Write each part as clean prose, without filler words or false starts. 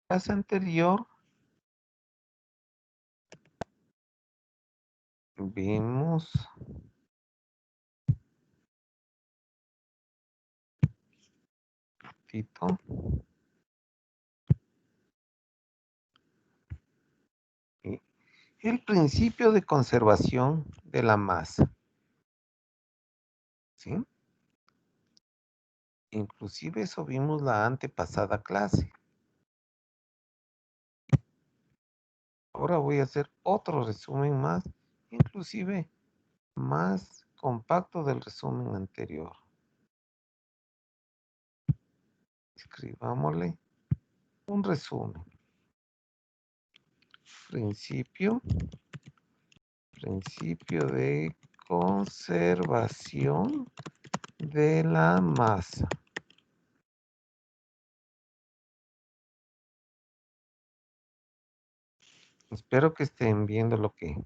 clase anterior vimos el principio de conservación de la masa, ¿sí? Inclusive eso vimos la antepasada clase. Ahora voy a hacer otro resumen más, inclusive más compacto del resumen anterior. Escribámosle un resumen. Principio de conservación de la masa. Espero que estén viendo lo que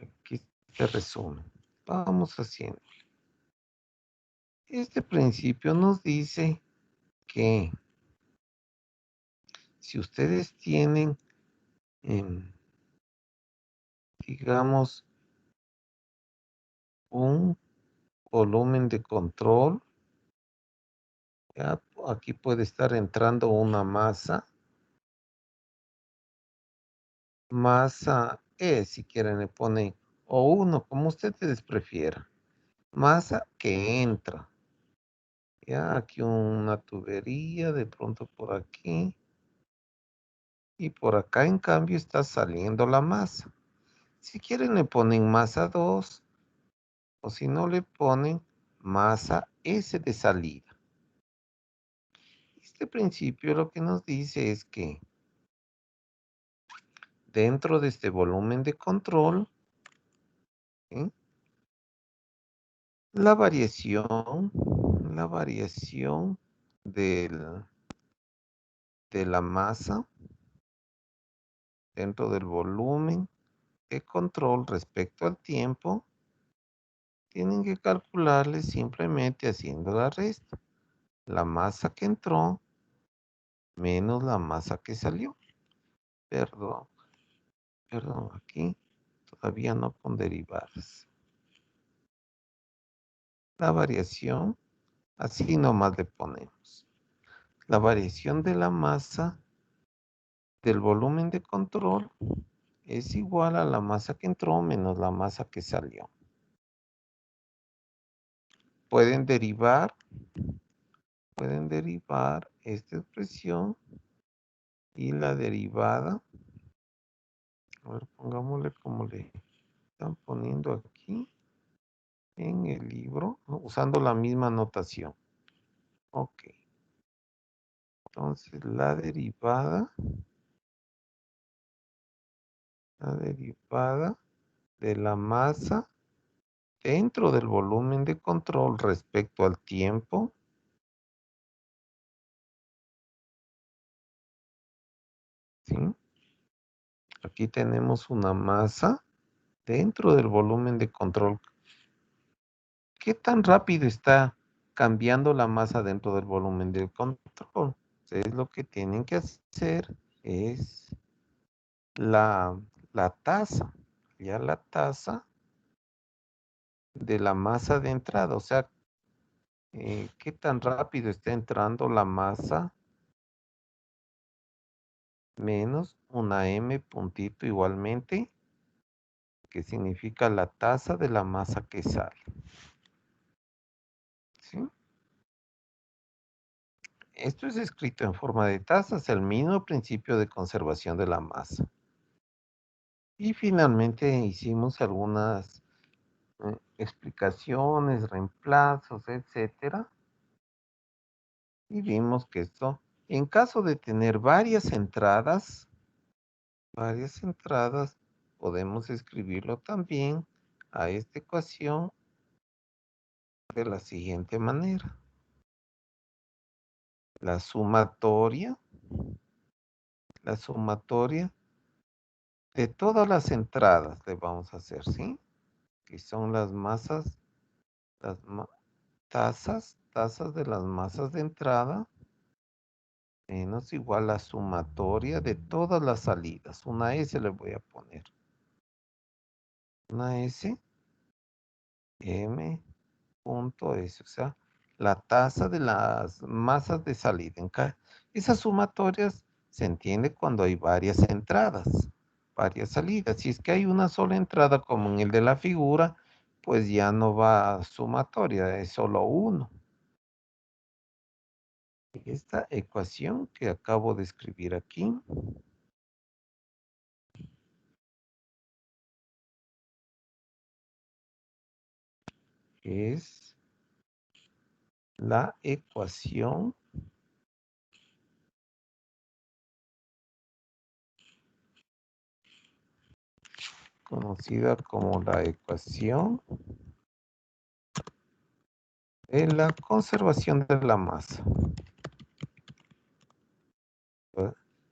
aquí se resume. Vamos haciendo. Este principio nos dice que si ustedes tienen, digamos, un volumen de control, ya aquí puede estar entrando una masa E, si quieren le ponen, o 1, como ustedes prefieran. Masa que entra. Ya aquí una tubería, de pronto por aquí. Y por acá, en cambio, está saliendo la masa. Si quieren le ponen masa 2, o si no le ponen masa S de salida. Este principio lo que nos dice es que dentro de este volumen de control, ¿sí?, la variación de la masa dentro del volumen de control respecto al tiempo, tienen que calcularle simplemente haciendo la resta. La masa que entró menos la masa que salió. Perdón, aquí todavía no con derivadas. La variación, así nomás le ponemos. La variación de la masa del volumen de control es igual a la masa que entró menos la masa que salió. Pueden derivar esta expresión y la derivada. A ver, pongámosle como le están poniendo aquí en el libro, ¿no?, usando la misma notación. Ok. Entonces, la derivada de la masa dentro del volumen de control respecto al tiempo, ¿sí? Aquí tenemos una masa dentro del volumen de control. ¿Qué tan rápido está cambiando la masa dentro del volumen de control? Ustedes lo que tienen que hacer es la tasa, ya la tasa de la masa de entrada, o sea, qué tan rápido está entrando la masa menos una m puntito igualmente, que significa la tasa de la masa que sale, ¿sí? Esto es escrito en forma de tasas, el mismo principio de conservación de la masa. Y finalmente hicimos algunas explicaciones, reemplazos, etcétera. Y vimos que esto, en caso de tener varias entradas, podemos escribirlo también a esta ecuación de la siguiente manera. La sumatoria de todas las entradas le vamos a hacer, ¿sí? Que son las masas, tasas de las masas de entrada menos igual la sumatoria de todas las salidas. Una S le voy a poner. Una S, M punto S, o sea, la tasa de las masas de salida. Esas sumatorias se entiende cuando hay varias entradas, varias salidas. Si es que hay una sola entrada, como en el de la figura, pues ya no va sumatoria, es solo uno. Esta ecuación que acabo de escribir aquí es la ecuación conocida como la ecuación de la conservación de la masa.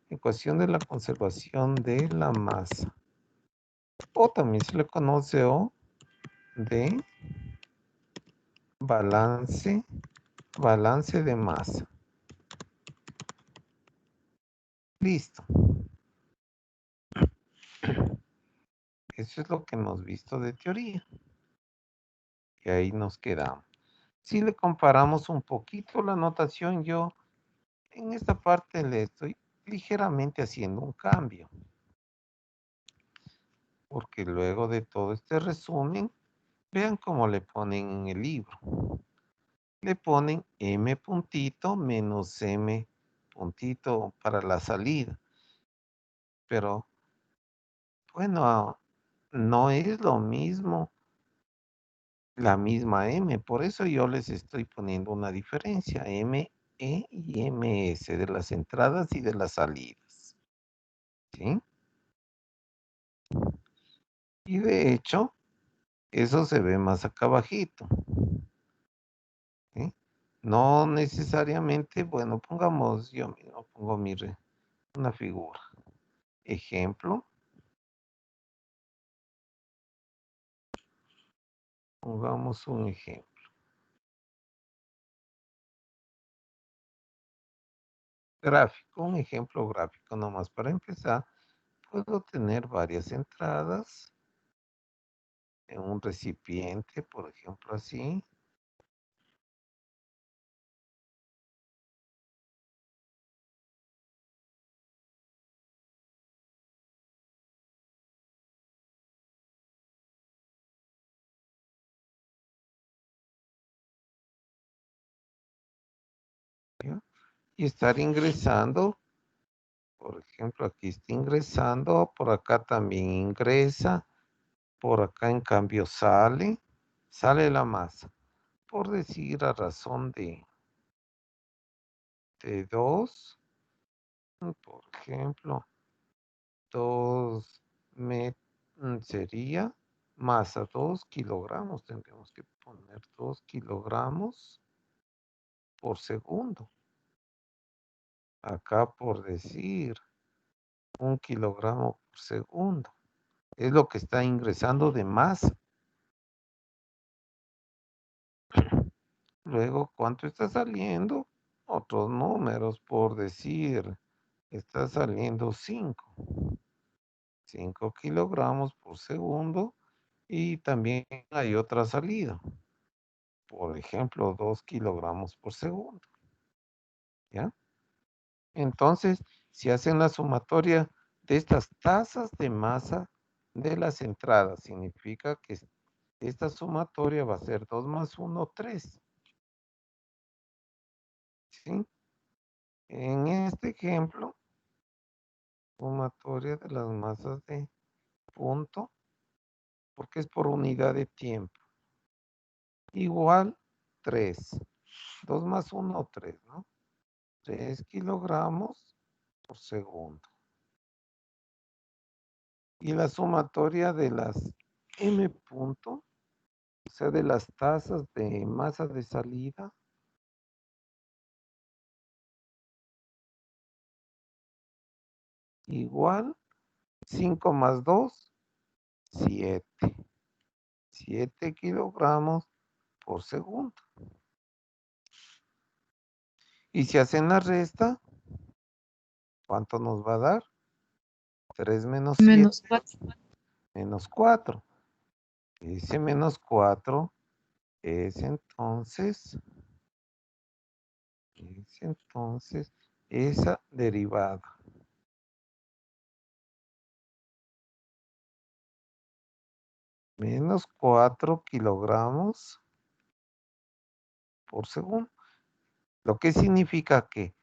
Ecuación de la conservación de la masa. O también se le conoce O de balance, balance de masa. Listo. Eso es lo que hemos visto de teoría. Y ahí nos quedamos. Si le comparamos un poquito la notación, yo en esta parte le estoy ligeramente haciendo un cambio. Porque luego de todo este resumen, vean cómo le ponen en el libro. Le ponen M puntito menos M puntito para la salida. Pero bueno, no es lo mismo la misma M. Por eso yo les estoy poniendo una diferencia. ME y MS de las entradas y de las salidas. ¿Sí? Y de hecho, eso se ve más acá abajito. ¿Sí? No necesariamente, bueno, pongamos, yo mismo pongo una figura. Ejemplo, pongamos un ejemplo. Gráfico, un ejemplo gráfico nomás para empezar. Puedo tener varias entradas en un recipiente, por ejemplo, así. ¿Ya? Y estar ingresando, por ejemplo, aquí está ingresando, por acá también ingresa, por acá en cambio sale la masa. Por decir a razón de 2, por ejemplo, 2 sería masa 2 kilogramos. Tendríamos que poner 2 kilogramos por segundo. Acá por decir 1 kilogramo por segundo. Es lo que está ingresando de masa. Luego, ¿cuánto está saliendo? Otros números, por decir, está saliendo 5 kilogramos por segundo, y también hay otra salida, por ejemplo, 2 kilogramos por segundo, ¿ya? Entonces, si hacen la sumatoria de estas tasas de masa de las entradas, significa que esta sumatoria va a ser 2 más 1, 3, ¿sí? En este ejemplo, sumatoria de las masas de punto, porque es por unidad de tiempo, igual 3. 2 más 1, 3, ¿no? 3 kilogramos por segundo. Y la sumatoria de las M punto, o sea, de las tasas de masa de salida, igual 5 más 2, 7. 7 kilogramos por segundo. Y si hacen la resta, ¿Cuánto nos va a dar? 3 menos 7. Menos 4. Menos 4. Ese menos 4 es entonces esa derivada. Menos 4 kilogramos por segundo. Lo que significa que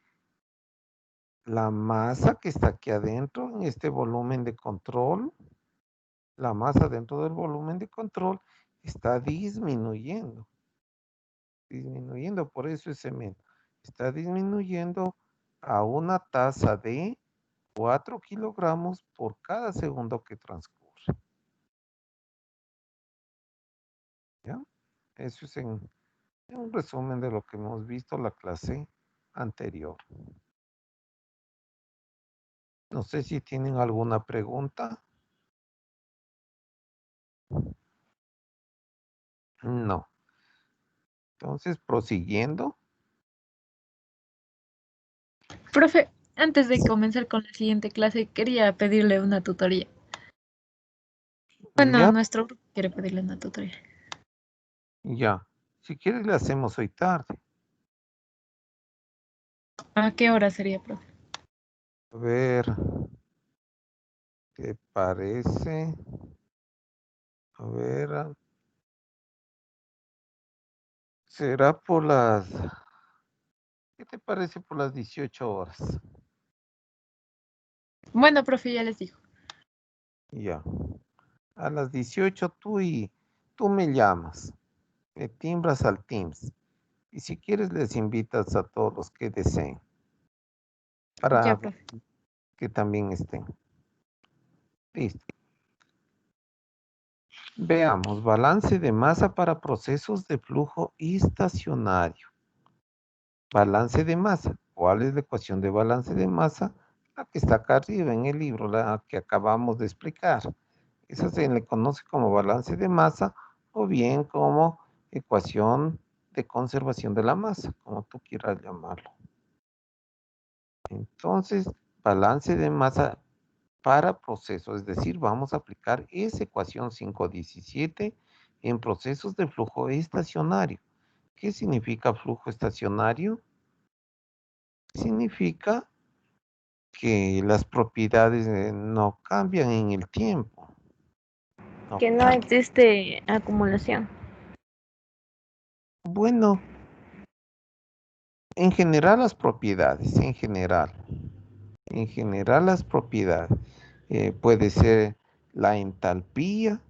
la masa que está aquí adentro, en este volumen de control, la masa dentro del volumen de control está disminuyendo. Por eso ese menos. Está disminuyendo a una tasa de 4 kilogramos por cada segundo que transcurre. ¿Ya? Eso es en un resumen de lo que hemos visto la clase anterior. No sé si tienen alguna pregunta. No. Entonces, prosiguiendo. Profe, antes de comenzar con la siguiente clase, quería pedirle una tutoría. Bueno, Ya, nuestro grupo quiere pedirle una tutoría. ya. Si quieres, le hacemos hoy tarde. ¿A qué hora sería, profe? A ver, ¿qué parece? A ver, será por las... ¿Qué te parece por las 18 horas? Bueno, profe, ya les digo. Ya. A las 18 tú me llamas, me timbras al Teams. Y si quieres, les invitas a todos los que deseen Ya, para profe. que también estén. Listo. Veamos, balance de masa para procesos de flujo estacionario. Balance de masa. ¿Cuál es la ecuación de balance de masa? La que está acá arriba en el libro, la que acabamos de explicar. Esa se le conoce como balance de masa o bien como ecuación de conservación de la masa, como tú quieras llamarlo. Entonces, balance de masa para procesos, es decir, vamos a aplicar esa ecuación 517 en procesos de flujo estacionario. ¿Qué significa flujo estacionario? Significa que las propiedades no cambian en el tiempo. Que no existe acumulación. Bueno, en general las propiedades, en general las propiedades. Puede ser la entalpía,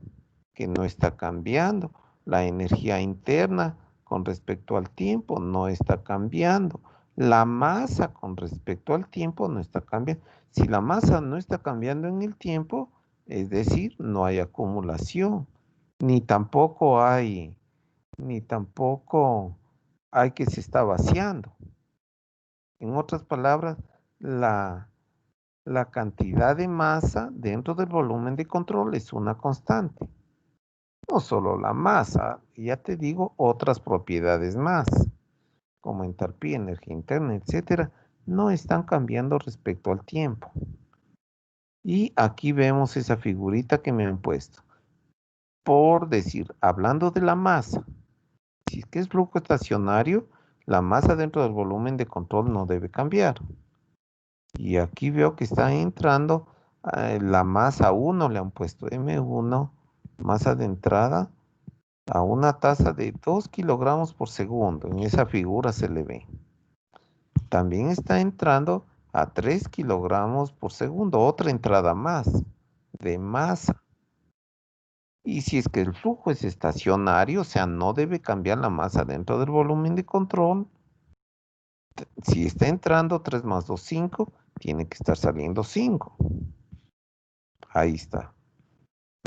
que no está cambiando, la energía interna con respecto al tiempo no está cambiando, la masa con respecto al tiempo no está cambiando. Si la masa no está cambiando en el tiempo, es decir, no hay acumulación, ni tampoco hay, ni tampoco hay que se está vaciando. En otras palabras, la cantidad de masa dentro del volumen de control es una constante. No solo la masa, ya te digo, otras propiedades más, como entalpía, energía interna, etcétera, no están cambiando respecto al tiempo. Y aquí vemos esa figurita que me han puesto. Por decir, hablando de la masa, si es que es flujo estacionario, la masa dentro del volumen de control no debe cambiar. Y aquí veo que está entrando la masa 1, le han puesto M1, masa de entrada, a una tasa de 2 kilogramos por segundo. En esa figura se le ve. También está entrando a 3 kilogramos por segundo, otra entrada más de masa. Y si es que el flujo es estacionario, o sea, no debe cambiar la masa dentro del volumen de control. Si está entrando 3 más 2, 5, tiene que estar saliendo 5. Ahí está.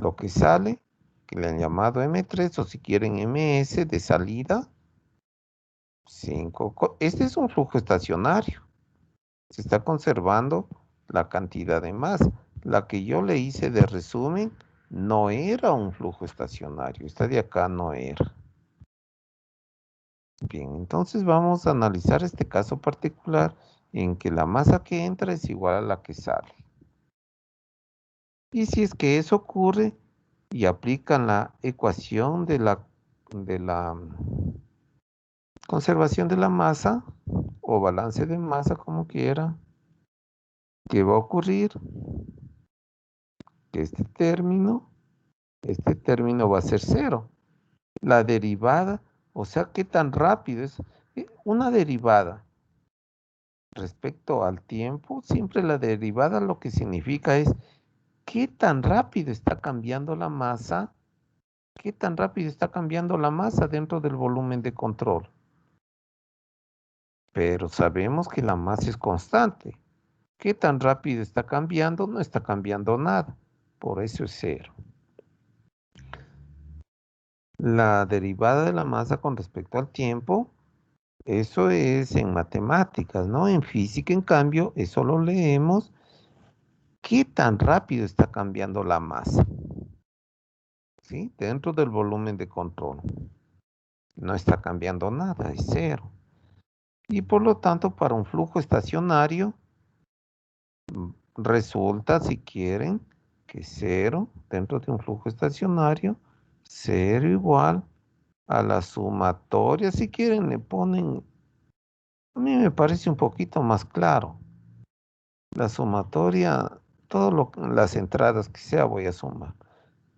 Lo que sale, que le han llamado M3 o si quieren MS de salida, 5. Este es un flujo estacionario. Se está conservando la cantidad de masa. La que yo le hice de resumen no era un flujo estacionario. Esta de acá no era. Bien, entonces vamos a analizar este caso particular en que la masa que entra es igual a la que sale. Y si es que eso ocurre y aplican la ecuación de la conservación de la masa o balance de masa, como quiera, ¿qué va a ocurrir? Que este término va a ser cero. La derivada, o sea, ¿qué tan rápido es? Una derivada respecto al tiempo, siempre la derivada lo que significa es qué tan rápido está cambiando la masa, qué tan rápido está cambiando la masa dentro del volumen de control. Pero sabemos que la masa es constante. ¿Qué tan rápido está cambiando? No está cambiando nada. Por eso es cero. La derivada de la masa con respecto al tiempo, eso es en matemáticas, ¿no? En física, en cambio, eso lo leemos. ¿Qué tan rápido está cambiando la masa? ¿Sí? Dentro del volumen de control. No está cambiando nada, es cero. Y por lo tanto, para un flujo estacionario, resulta, si quieren, que cero dentro de un flujo estacionario, cero igual a la sumatoria. Si quieren, le ponen, a mí me parece un poquito más claro. La sumatoria, las entradas que sea, voy a sumar.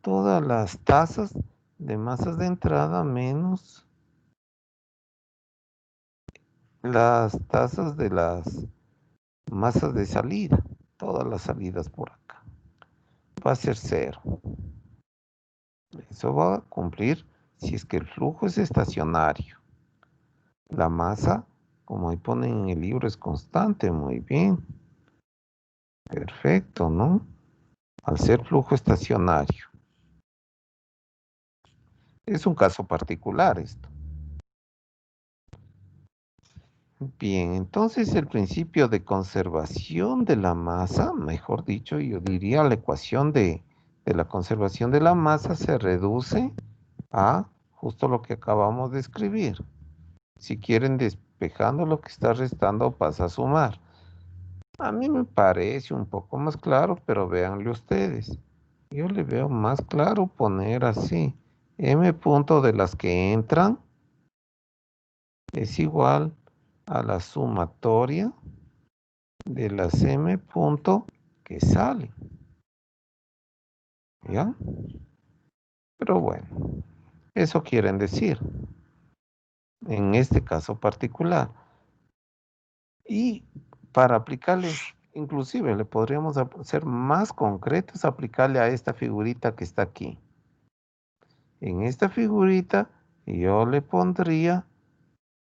Todas las tasas de masas de entrada menos las tasas de las masas de salida. Todas las salidas por acá. Va a ser cero. Eso va a cumplir si es que el flujo es estacionario. La masa, como ahí ponen en el libro, es constante. Muy bien. Perfecto, ¿no? Al ser flujo estacionario. Es un caso particular esto. Bien, entonces el principio de conservación de la masa, mejor dicho, yo diría la ecuación de la conservación de la masa se reduce a justo lo que acabamos de escribir. Si quieren despejando lo que está restando, pasa a sumar. A mí me parece un poco más claro, pero véanlo ustedes. Yo le veo más claro poner así. M punto de las que entran es igual a la sumatoria de las M punto que salen. ¿Ya? Pero bueno, eso quieren decir. En este caso particular. Y para aplicarle, inclusive le podríamos ser más concretos, aplicarle a esta figurita que está aquí. En esta figurita yo le pondría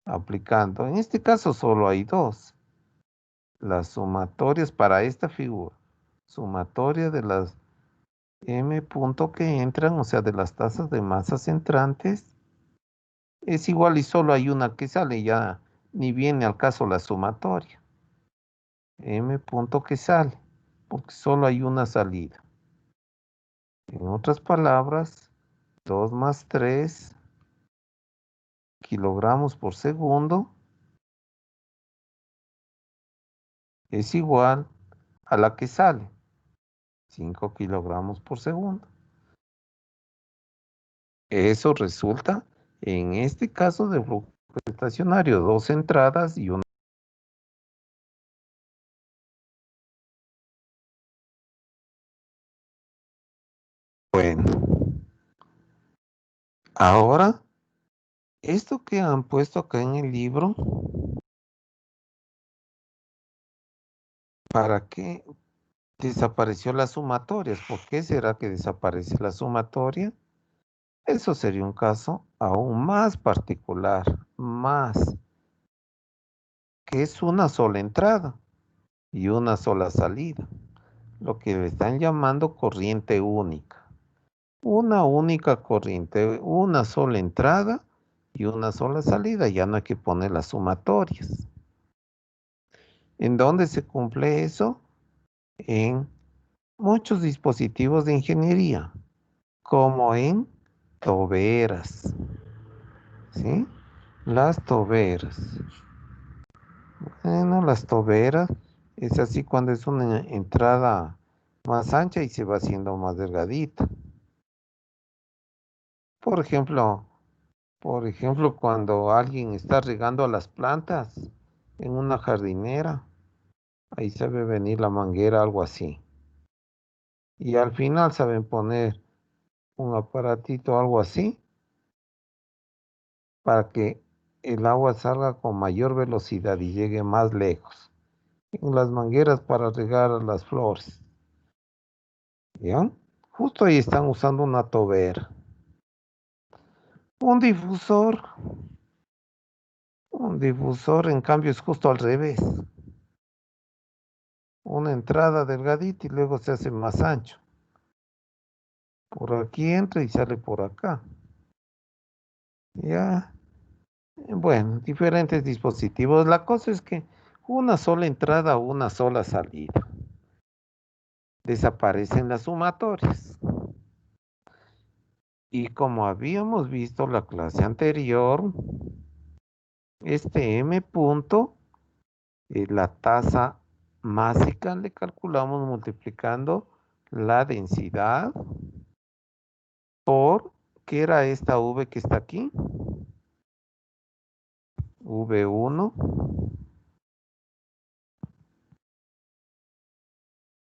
aplicando, en este caso solo hay dos, las sumatorias para esta figura, sumatoria de las M punto que entran, o sea, de las tasas de masas entrantes, es igual y solo hay una que sale, ya ni viene al caso la sumatoria. M punto que sale, porque solo hay una salida. En otras palabras, 2 más 3 kilogramos por segundo es igual a la que sale, 5 kilogramos por segundo. Eso resulta, en este caso de flujo estacionario, 2 entradas y una. Bueno, ahora, esto que han puesto acá en el libro, ¿para qué desapareció las sumatorias? ¿Por qué será que desaparece la sumatoria? Eso sería un caso aún más particular, más, que es una sola entrada y una sola salida, lo que le están llamando corriente única. Una única corriente, una sola entrada y una sola salida, ya no hay que poner las sumatorias. ¿En dónde se cumple eso? En muchos dispositivos de ingeniería, como en toberas, ¿sí? Las toberas. Bueno, las toberas es así cuando es una entrada más ancha y se va haciendo más delgadita. Por ejemplo, cuando alguien está regando las plantas en una jardinera, ahí sabe venir la manguera, algo así. Y al final saben poner un aparatito, algo así, para que el agua salga con mayor velocidad y llegue más lejos. En las mangueras para regar las flores. ¿Ya? Justo ahí están usando una tobera. Un difusor. Un difusor, en cambio, es justo al revés. Una entrada delgadita y luego se hace más ancho. Por aquí entra y sale por acá. Ya. Bueno, diferentes dispositivos. La cosa es que una sola entrada o una sola salida. Desaparecen las sumatorias. Y como habíamos visto la clase anterior, este M punto, la tasa másica le calculamos multiplicando la densidad por, ¿qué era esta V que está aquí? V1.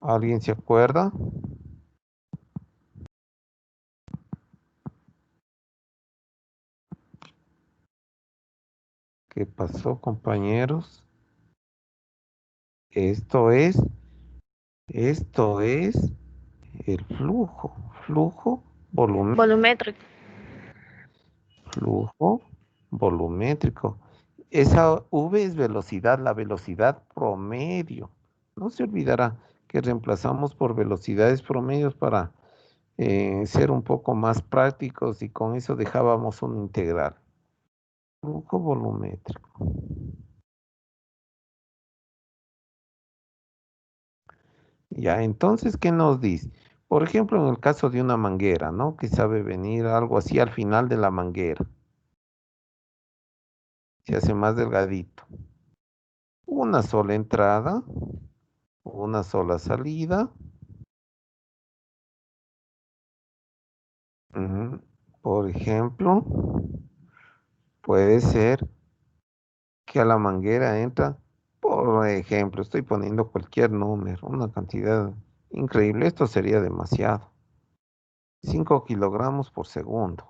¿Alguien se acuerda? ¿Qué pasó, compañeros? Esto es el flujo Volumétrico. flujo volumétrico. Esa V es velocidad, la velocidad promedio. No se olvidará que reemplazamos por velocidades promedios para ser un poco más prácticos y con eso dejábamos un integral. Flujo volumétrico. Ya, entonces, ¿qué nos dice? Por ejemplo, en el caso de una manguera, ¿no? Que sabe venir algo así al final de la manguera. Se hace más delgadito. Una sola entrada, una sola salida. Por ejemplo, puede ser que a la manguera entra, por ejemplo, estoy poniendo cualquier número, una cantidad increíble, esto sería demasiado. 5 kilogramos por segundo.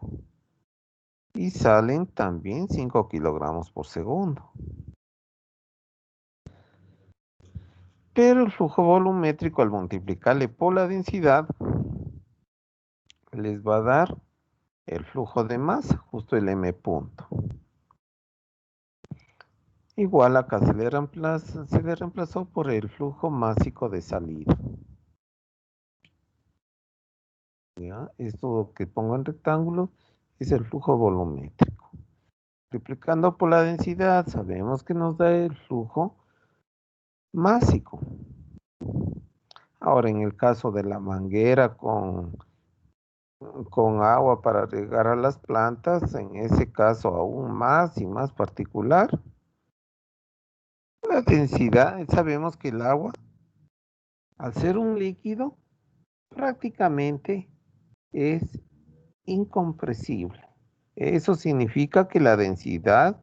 Y salen también 5 kilogramos por segundo. Pero el flujo volumétrico al multiplicarle por la densidad les va a dar el flujo de masa, justo el M punto. Igual acá se le reemplazó por el flujo másico de salida. ¿Ya? Esto que pongo en rectángulo es el flujo volumétrico. Multiplicando por la densidad, sabemos que nos da el flujo másico. Ahora, en el caso de la manguera con agua para regar a las plantas, en ese caso aún más y más particular, la densidad, sabemos que el agua, al ser un líquido, prácticamente es incompresible. Eso significa que la densidad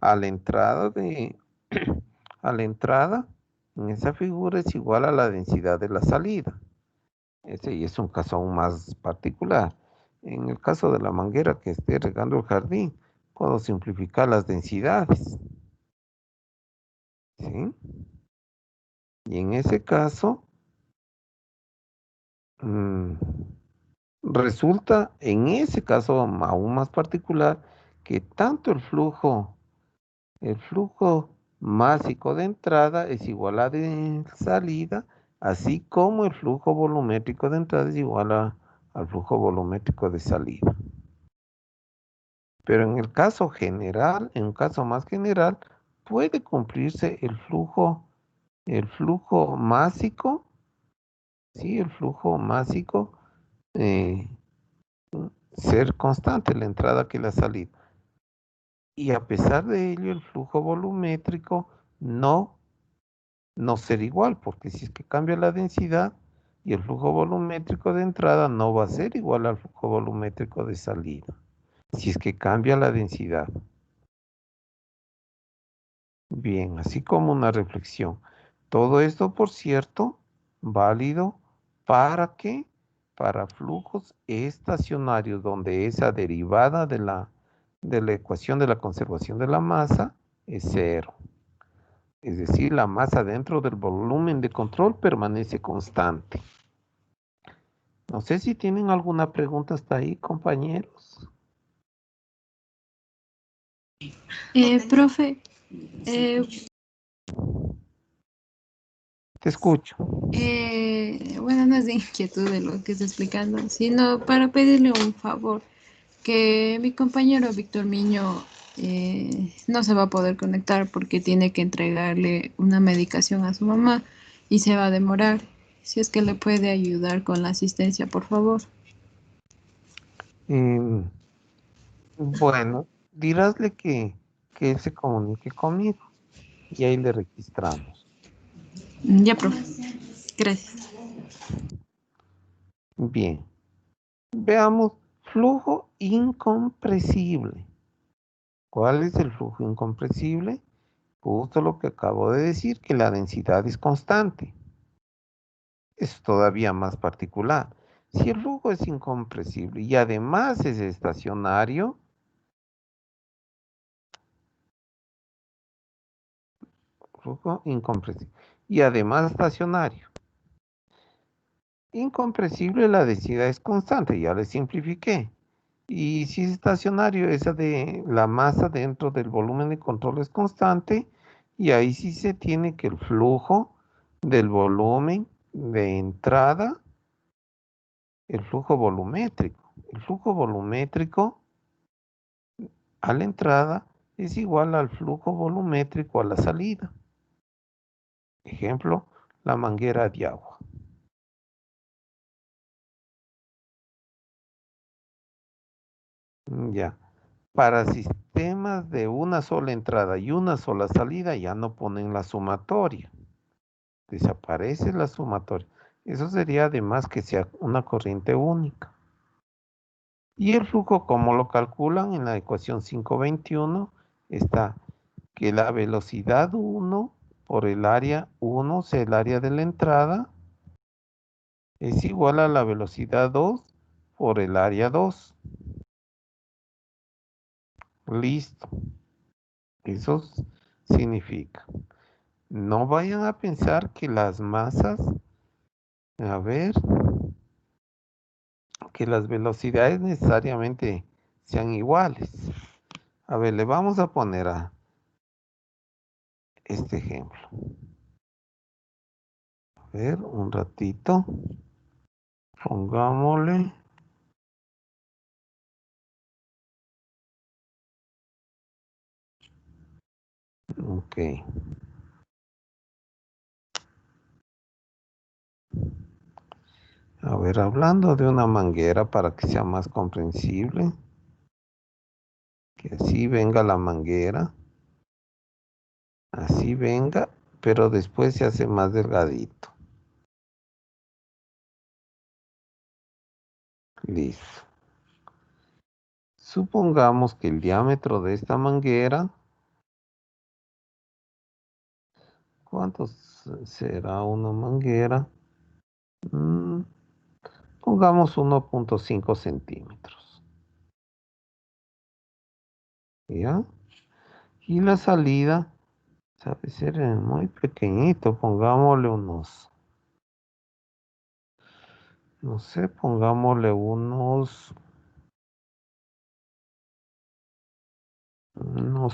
a la entrada a la entrada en esa figura es igual a la densidad de la salida. Ese es un caso aún más particular. En el caso de la manguera que esté regando el jardín, puedo simplificar las densidades. ¿Sí? Y en ese caso, resulta, en ese caso aún más particular, que tanto el flujo másico de entrada es igual a de salida, así como el flujo volumétrico de entrada es igual al flujo volumétrico de salida. Pero en el caso general, en un caso más general, puede cumplirse el flujo másico, sí, el flujo másico, eh, ser constante la entrada que la salida. Y a pesar de ello, el flujo volumétrico no ser igual, porque si es que cambia la densidad y el flujo volumétrico de entrada no va a ser igual al flujo volumétrico de salida, si es que cambia la densidad. Bien, así como una reflexión. Todo esto, por cierto, válido para qué? Para flujos estacionarios, donde esa derivada de la ecuación de la conservación de la masa es cero. Es decir, la masa dentro del volumen de control permanece constante. No sé si tienen alguna pregunta hasta ahí, compañeros. Profe, Te escucho. bueno, no es de inquietud de lo que está explicando, sino para pedirle un favor, que mi compañero Víctor Miño no se va a poder conectar porque tiene que entregarle una medicación a su mamá y se va a demorar. Si es que le puede ayudar con la asistencia, por favor. Em, bueno, dirásle que él se comunique conmigo y ahí le registramos. Ya, profe. Gracias. Bien, veamos flujo incompresible. ¿Cuál es el flujo incompresible? Justo lo que acabo de decir, que la densidad es constante. Es todavía más particular. Si el flujo es incompresible y además es estacionario, flujo incompresible, y además estacionario. Incompresible, la densidad es constante, ya le simplifiqué. Y si es estacionario, esa de la masa dentro del volumen de control es constante, y ahí sí se tiene que el flujo del volumen de entrada, el flujo volumétrico. El flujo volumétrico a la entrada es igual al flujo volumétrico a la salida. Ejemplo, la manguera de agua. Ya. Para sistemas de una sola entrada y una sola salida ya no ponen la sumatoria. Desaparece la sumatoria. Eso sería además que sea una corriente única. Y el flujo, ¿cómo lo calculan? En la ecuación 521 está que la velocidad 1 por el área 1, o sea, el área de la entrada, es igual a la velocidad 2 por el área 2. Listo. Eso significa. No vayan a pensar que las masas, a ver, que las velocidades necesariamente sean iguales. A ver, le vamos a poner a este ejemplo. A ver, un ratito. Pongámosle. Ok. A ver, hablando de una manguera para que sea más comprensible. Que así venga la manguera. Así venga, pero después se hace más delgadito. Listo. Supongamos que el diámetro de esta manguera, ¿cuánto será una manguera? Pongamos 1.5 centímetros. ¿Ya? Y la salida, sabe ser muy pequeñito, pongámosle unos, no sé, pongámosle unos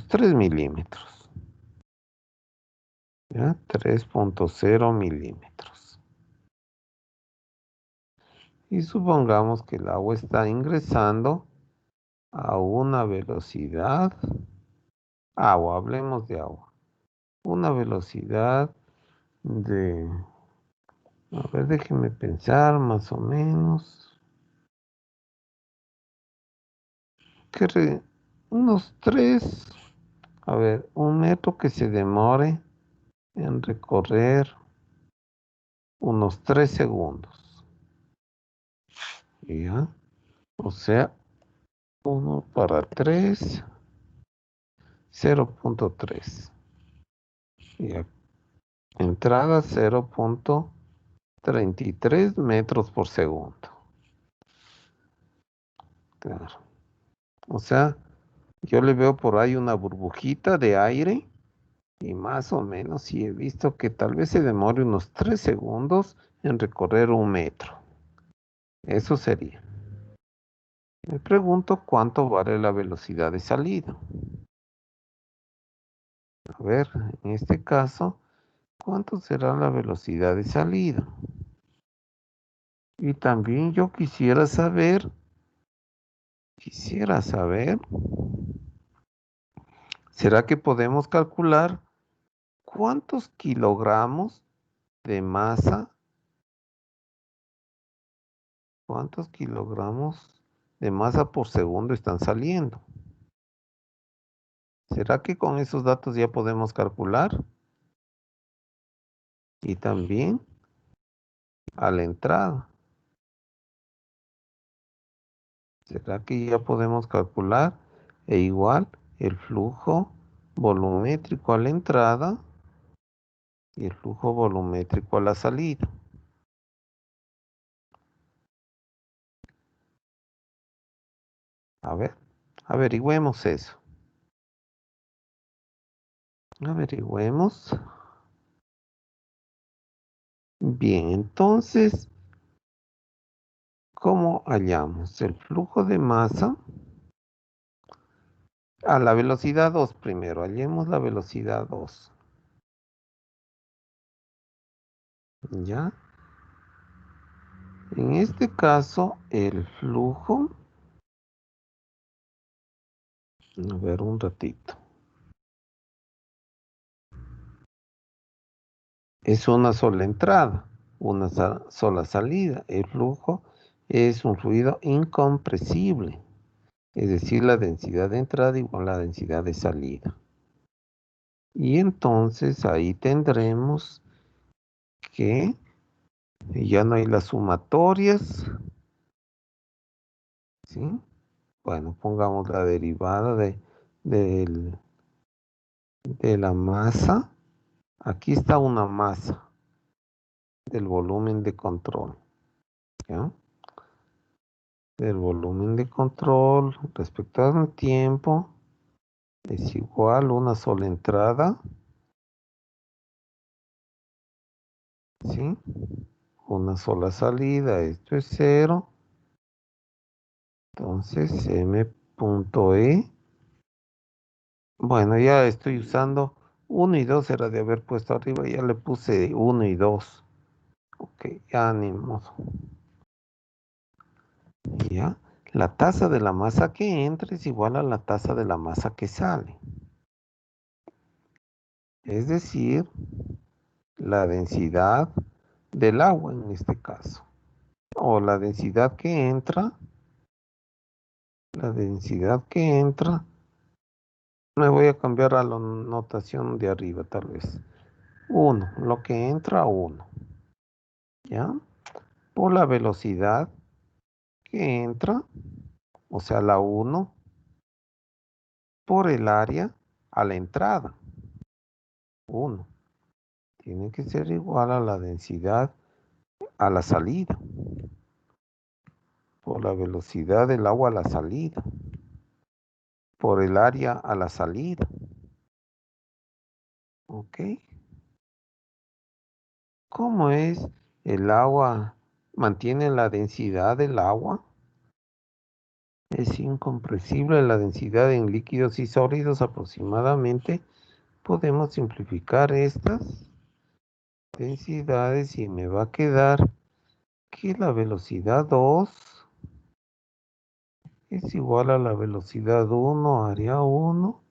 3 milímetros. ¿Ya? 3.0 milímetros. Y supongamos que el agua está ingresando a una velocidad, agua, hablemos de agua, una velocidad de, a ver, déjenme pensar más o menos, unos 3, a ver, un metro que se demore en recorrer unos 3 segundos. ¿Ya? O sea, 1 para 3, 0.3. Ya. Entrada 0.33 metros por segundo. Claro. O sea, yo le veo por ahí una burbujita de aire y más o menos sí he visto que tal vez se demore unos 3 segundos en recorrer 1 metro. Eso sería. Me pregunto cuánto vale la velocidad de salida. A ver, en este caso, ¿cuánto será la velocidad de salida? Y también yo quisiera saber, ¿será que podemos calcular cuántos kilogramos de masa, cuántos kilogramos de masa por segundo están saliendo? ¿Será que con esos datos ya podemos calcular? Y también a la entrada. ¿Será que ya podemos calcular? E igual el flujo volumétrico a la entrada y el flujo volumétrico a la salida. A ver, averigüemos eso. Averigüemos. Bien, entonces, ¿cómo hallamos el flujo de masa? A la velocidad 2 primero, hallemos la velocidad 2. ¿Ya? En este caso, el flujo, a ver un ratito, es una sola entrada, una sola salida. El flujo es un fluido incompresible, es decir, la densidad de entrada igual a la densidad de salida. Y entonces ahí tendremos que ya no hay las sumatorias, ¿sí? Bueno, pongamos la derivada de la masa. Aquí está una masa del volumen de control, ¿ya? Del volumen de control respecto al tiempo es igual a una sola entrada, ¿sí? Una sola salida, esto es 0. Entonces, M.E. Bueno, ya estoy usando 1 y 2, era de haber puesto arriba, ya le puse 1 y 2. Ok, ya ni modo. Ya, la tasa de la masa que entra es igual a la tasa de la masa que sale. Es decir, la densidad del agua en este caso. O la densidad que entra. La densidad que entra. Me voy a cambiar a la notación de arriba tal vez. 1, lo que entra 1. ¿Ya? Por la velocidad que entra, o sea, la 1, por el área a la entrada. 1. Tiene que ser igual a la densidad a la salida. Por la velocidad del agua a la salida. Por el área a la salida. ¿Ok? ¿Cómo es el agua? ¿Mantiene la densidad del agua? Es incompresible la densidad en líquidos y sólidos aproximadamente. Podemos simplificar estas densidades y me va a quedar que la velocidad 2 es igual a la velocidad 1, área 1,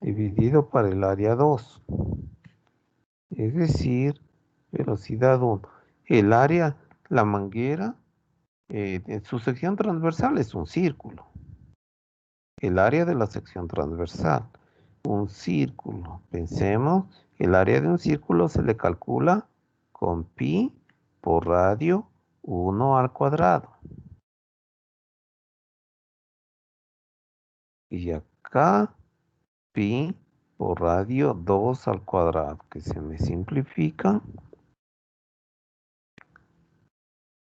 dividido por el área 2. Es decir, velocidad 1. El área, la manguera, en su sección transversal es un círculo. El área de la sección transversal, un círculo. Pensemos El área de un círculo se le calcula con pi por radio 1 al cuadrado. Y acá pi por radio 2 al cuadrado, que se me simplifica.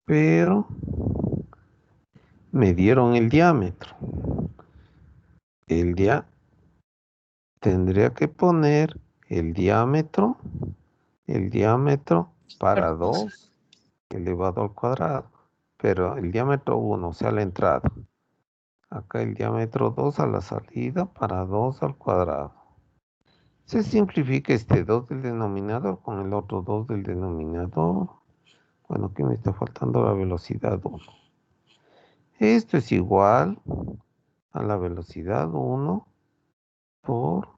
Pero me dieron el diámetro. Tendría que poner el diámetro para 2 elevado al cuadrado. Pero el diámetro 1, o sea, la entrada. Acá el diámetro 2 a la salida para 2 al cuadrado. Se simplifica este 2 del denominador con el otro 2 del denominador. Bueno, aquí me está faltando la velocidad 1. Esto es igual a la velocidad 1 por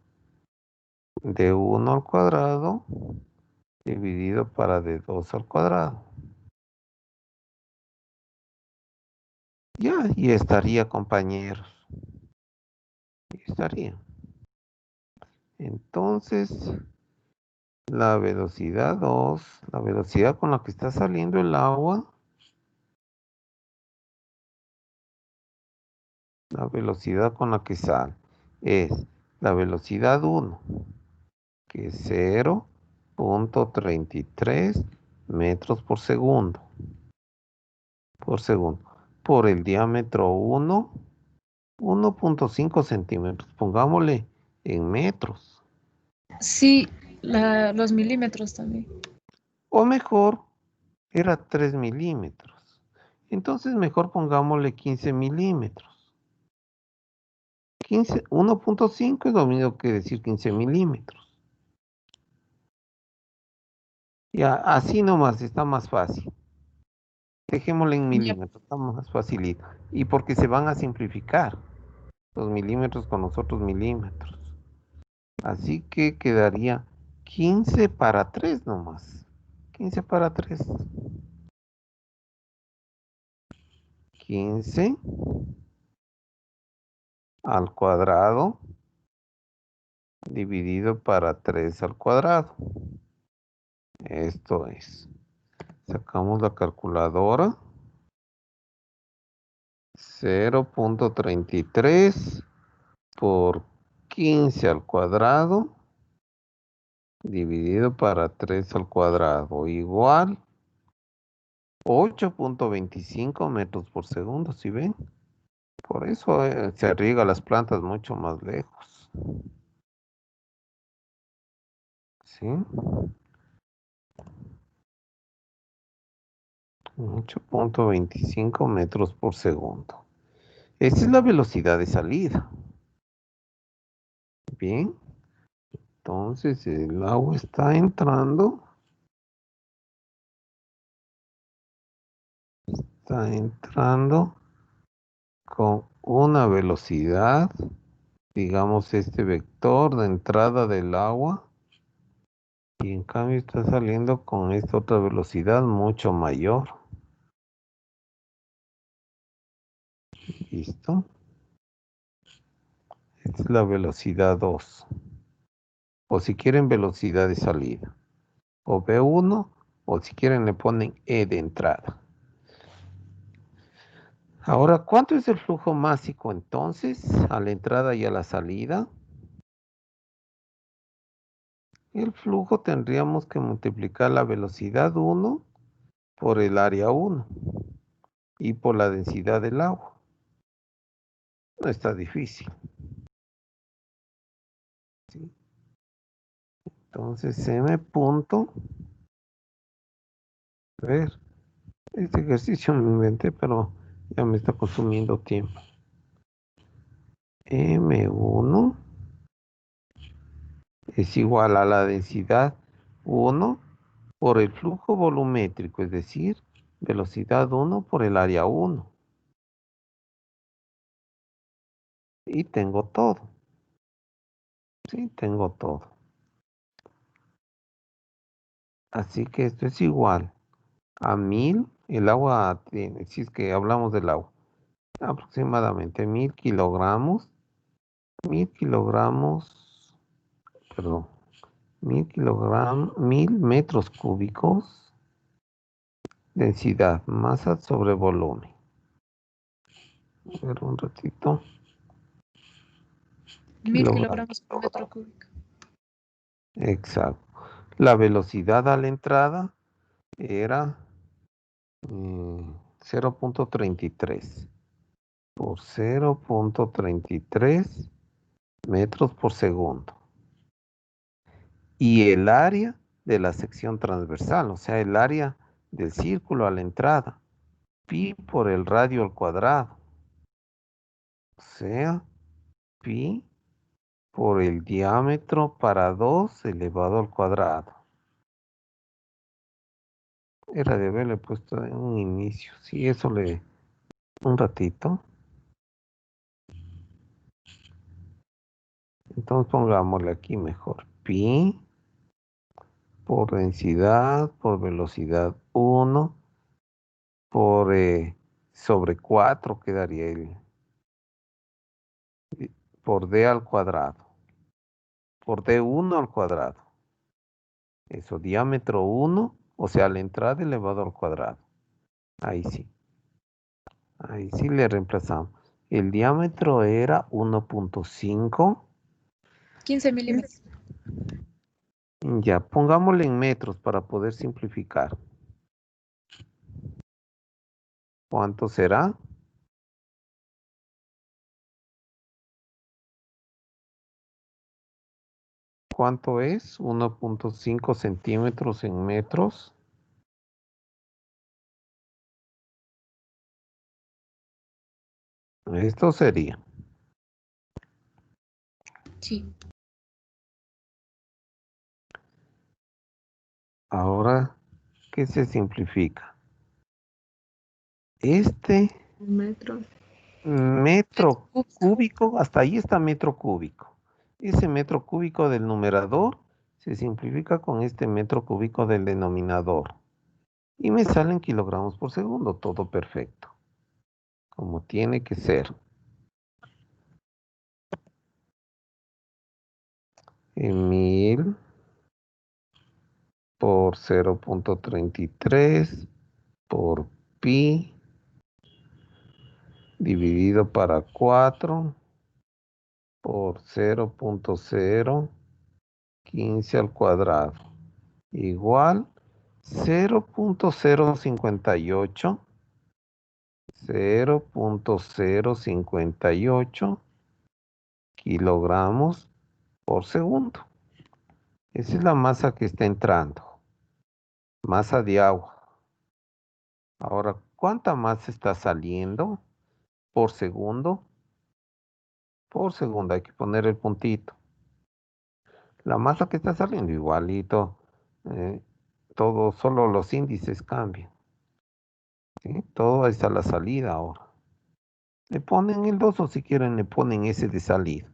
de 1 al cuadrado dividido para de 2 al cuadrado. Ya, y estaría, compañeros. Y estaría. Entonces, la velocidad 2, la velocidad con la que está saliendo el agua, la velocidad con la que sale es la velocidad 1, que es 0.33 metros por segundo, por el diámetro 1, 1.5 centímetros, pongámosle en metros. Sí, los milímetros también. O mejor, era 3 milímetros. Entonces mejor pongámosle 15 milímetros. 1.5 es lo mismo que decir 15 milímetros. Ya, así nomás está más fácil. Dejémosle en milímetros, está más facilito. Y porque se van a simplificar los milímetros con los otros milímetros. Así que quedaría 15 para 3 nomás. 15 para 3. 15 al cuadrado dividido para 3 al cuadrado. Esto es. Sacamos la calculadora. 0.33 por 15 al cuadrado dividido para 3 al cuadrado igual 8.25 metros por segundo, ¿sí ven? Por eso se riega las plantas mucho más lejos. ¿Sí? 8.25 metros por segundo. Esa es la velocidad de salida. Bien. Entonces el agua está entrando. Está entrando con una velocidad, digamos este vector de entrada del agua, y en cambio está saliendo con esta otra velocidad mucho mayor. ¿Listo? Esta es la velocidad 2. O si quieren velocidad de salida. O V1, o si quieren le ponen E de entrada. Ahora, ¿cuánto es el flujo másico entonces a la entrada y a la salida? El flujo tendríamos que multiplicar la velocidad 1 por el área 1 y por la densidad del agua. No está difícil. ¿Sí? Entonces, M punto. A ver, este ejercicio me inventé, pero ya me está consumiendo tiempo. M1 es igual a la densidad 1 por el flujo volumétrico, es decir, velocidad 1 por el área 1. Y tengo todo. Sí, tengo todo. Así que esto es igual a 1000. El agua tiene, si es que hablamos del agua, aproximadamente 1000 kilogramos. 1000 kilogramos, perdón, 1000 metros cúbicos. Densidad, masa sobre volumen. A ver un ratito. 1000 kilogramos por metro cúbico. Exacto. La velocidad a la entrada era 0.33 por 0.33 metros por segundo. Y el área de la sección transversal, o sea, el área del círculo a la entrada, pi por el radio al cuadrado, o sea, pi por el diámetro para 2 elevado al cuadrado. Era de haberle puesto en un inicio. Sí, eso le... Un ratito. Entonces pongámosle aquí mejor. Pi por densidad, por velocidad 1, por sobre 4 quedaría por d al cuadrado. Por d1 al cuadrado. Eso, diámetro 1, o sea, la entrada elevado al cuadrado. Ahí sí. Ahí sí le reemplazamos. El diámetro era 1.5. 15 milímetros. Ya, pongámosle en metros para poder simplificar. ¿Cuánto será? ¿Cuánto es? 1.5 centímetros en metros. Esto sería. Sí. Ahora, ¿qué se simplifica? Este Metro. metro cúbico, hasta ahí está metro cúbico. Ese metro cúbico del numerador se simplifica con este metro cúbico del denominador. Y me salen kilogramos por segundo, todo perfecto. Como tiene que ser. En 1000 por 0.33 por pi dividido para 4 por 0.015 al cuadrado igual 0.058 kilogramos por segundo. Esa es la masa que está entrando. Masa de agua. Ahora, ¿cuánta masa está saliendo por segundo? Por segundo, hay que poner el puntito. La masa que está saliendo igualito, todo, solo los índices cambian. ¿Sí? Todo es a la salida ahora. Le ponen el 2 o si quieren le ponen ese de salida.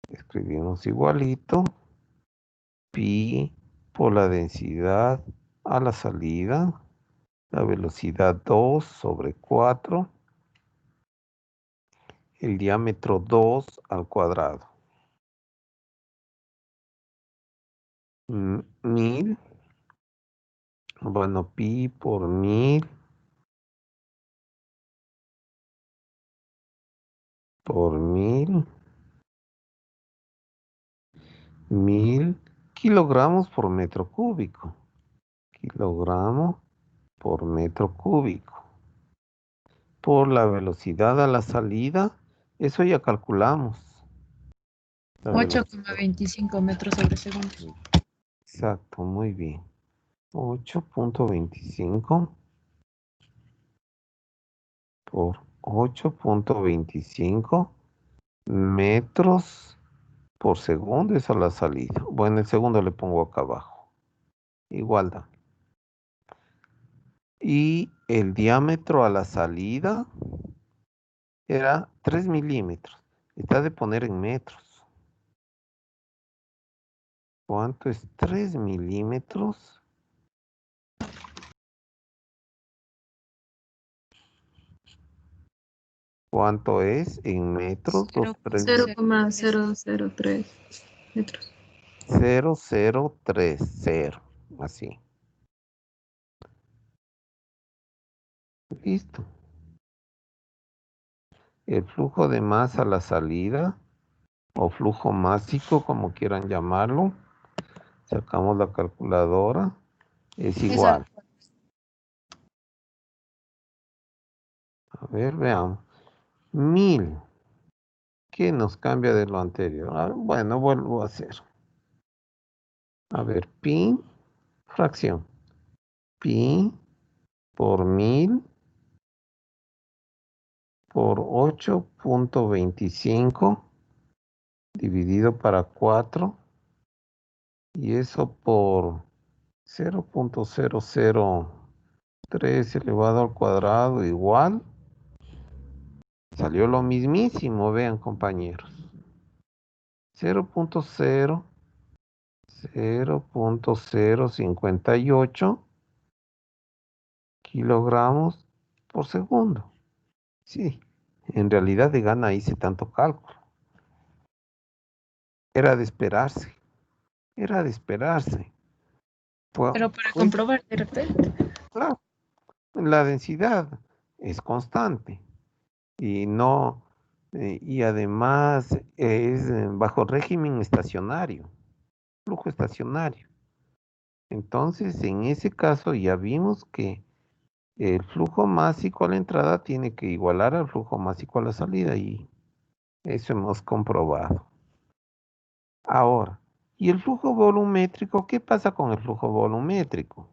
Escribimos igualito, pi por la densidad a la salida, la velocidad 2 sobre 4, el diámetro 2 al cuadrado. 1000, bueno, pi por 1000 por 1000 kilogramos por metro cúbico. Kilogramo por metro cúbico. Por la velocidad a la salida, eso ya calculamos. 8,25 metros sobre segundo. Exacto, muy bien. 8.25 por 8.25 metros por segundo es a la salida. Bueno, el segundo le pongo acá abajo. Igualdad. Y el diámetro a la salida era 3 milímetros. Está de poner en metros. ¿Cuánto es 3 milímetros? ¿Cuánto es en metros? 0,003 0,003 metros. 0030, así. Listo. El flujo de masa a la salida, o flujo másico, como quieran llamarlo, sacamos la calculadora, es igual. A ver, veamos. 1000. ¿Qué nos cambia de lo anterior? Bueno, vuelvo a hacer. A ver, pi, fracción. Pi por 1000 por 8.25 dividido para 4. Y eso por 0.003 elevado al cuadrado igual. Salió lo mismísimo, vean compañeros. 0.058 kilogramos por segundo. Sí, en realidad de gana hice tanto cálculo. Era de esperarse. Era de esperarse. Pero para comprobar de repente. Claro, la densidad es constante y no, y además es bajo régimen estacionario, flujo estacionario. Entonces, en ese caso ya vimos que el flujo másico a la entrada tiene que igualar al flujo másico a la salida y eso hemos comprobado. Ahora, ¿y el flujo volumétrico? ¿Qué pasa con el flujo volumétrico?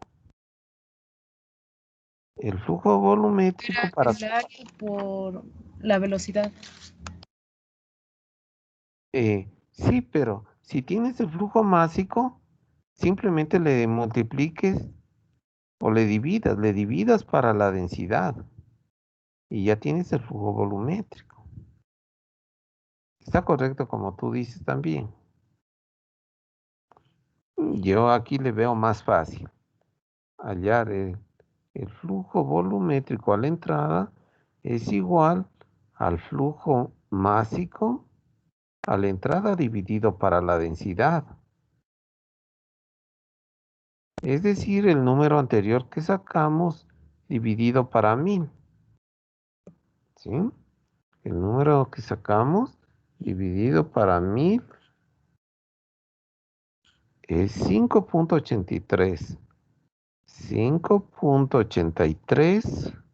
El flujo volumétrico para... El área por la velocidad. Sí, pero si tienes el flujo másico, simplemente le multipliques o le dividas para la densidad y ya tienes el flujo volumétrico. Está correcto como tú dices también. Yo aquí le veo más fácil hallar el flujo volumétrico a la entrada es igual al flujo másico a la entrada dividido para la densidad. Es decir, el número anterior que sacamos dividido para 1000. ¿Sí? El número que sacamos dividido para 1000 es 5.83. 5.83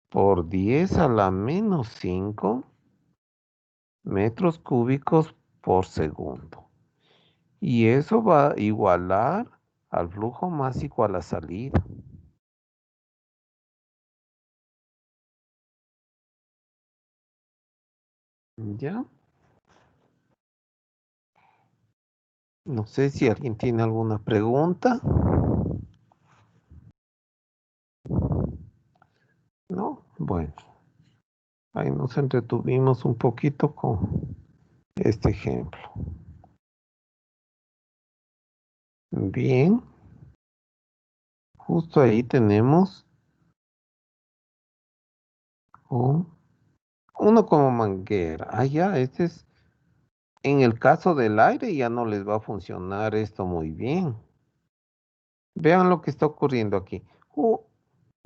por 10 a la menos 5 metros cúbicos por segundo. Y eso va a igualar al flujo másico a la salida. ¿Ya? No sé si alguien tiene alguna pregunta. ¿No? Bueno, ahí nos entretuvimos un poquito con este ejemplo. Bien. Justo ahí tenemos uno como manguera. Ah, ya, este es... En el caso del aire ya no les va a funcionar esto muy bien. Vean lo que está ocurriendo aquí.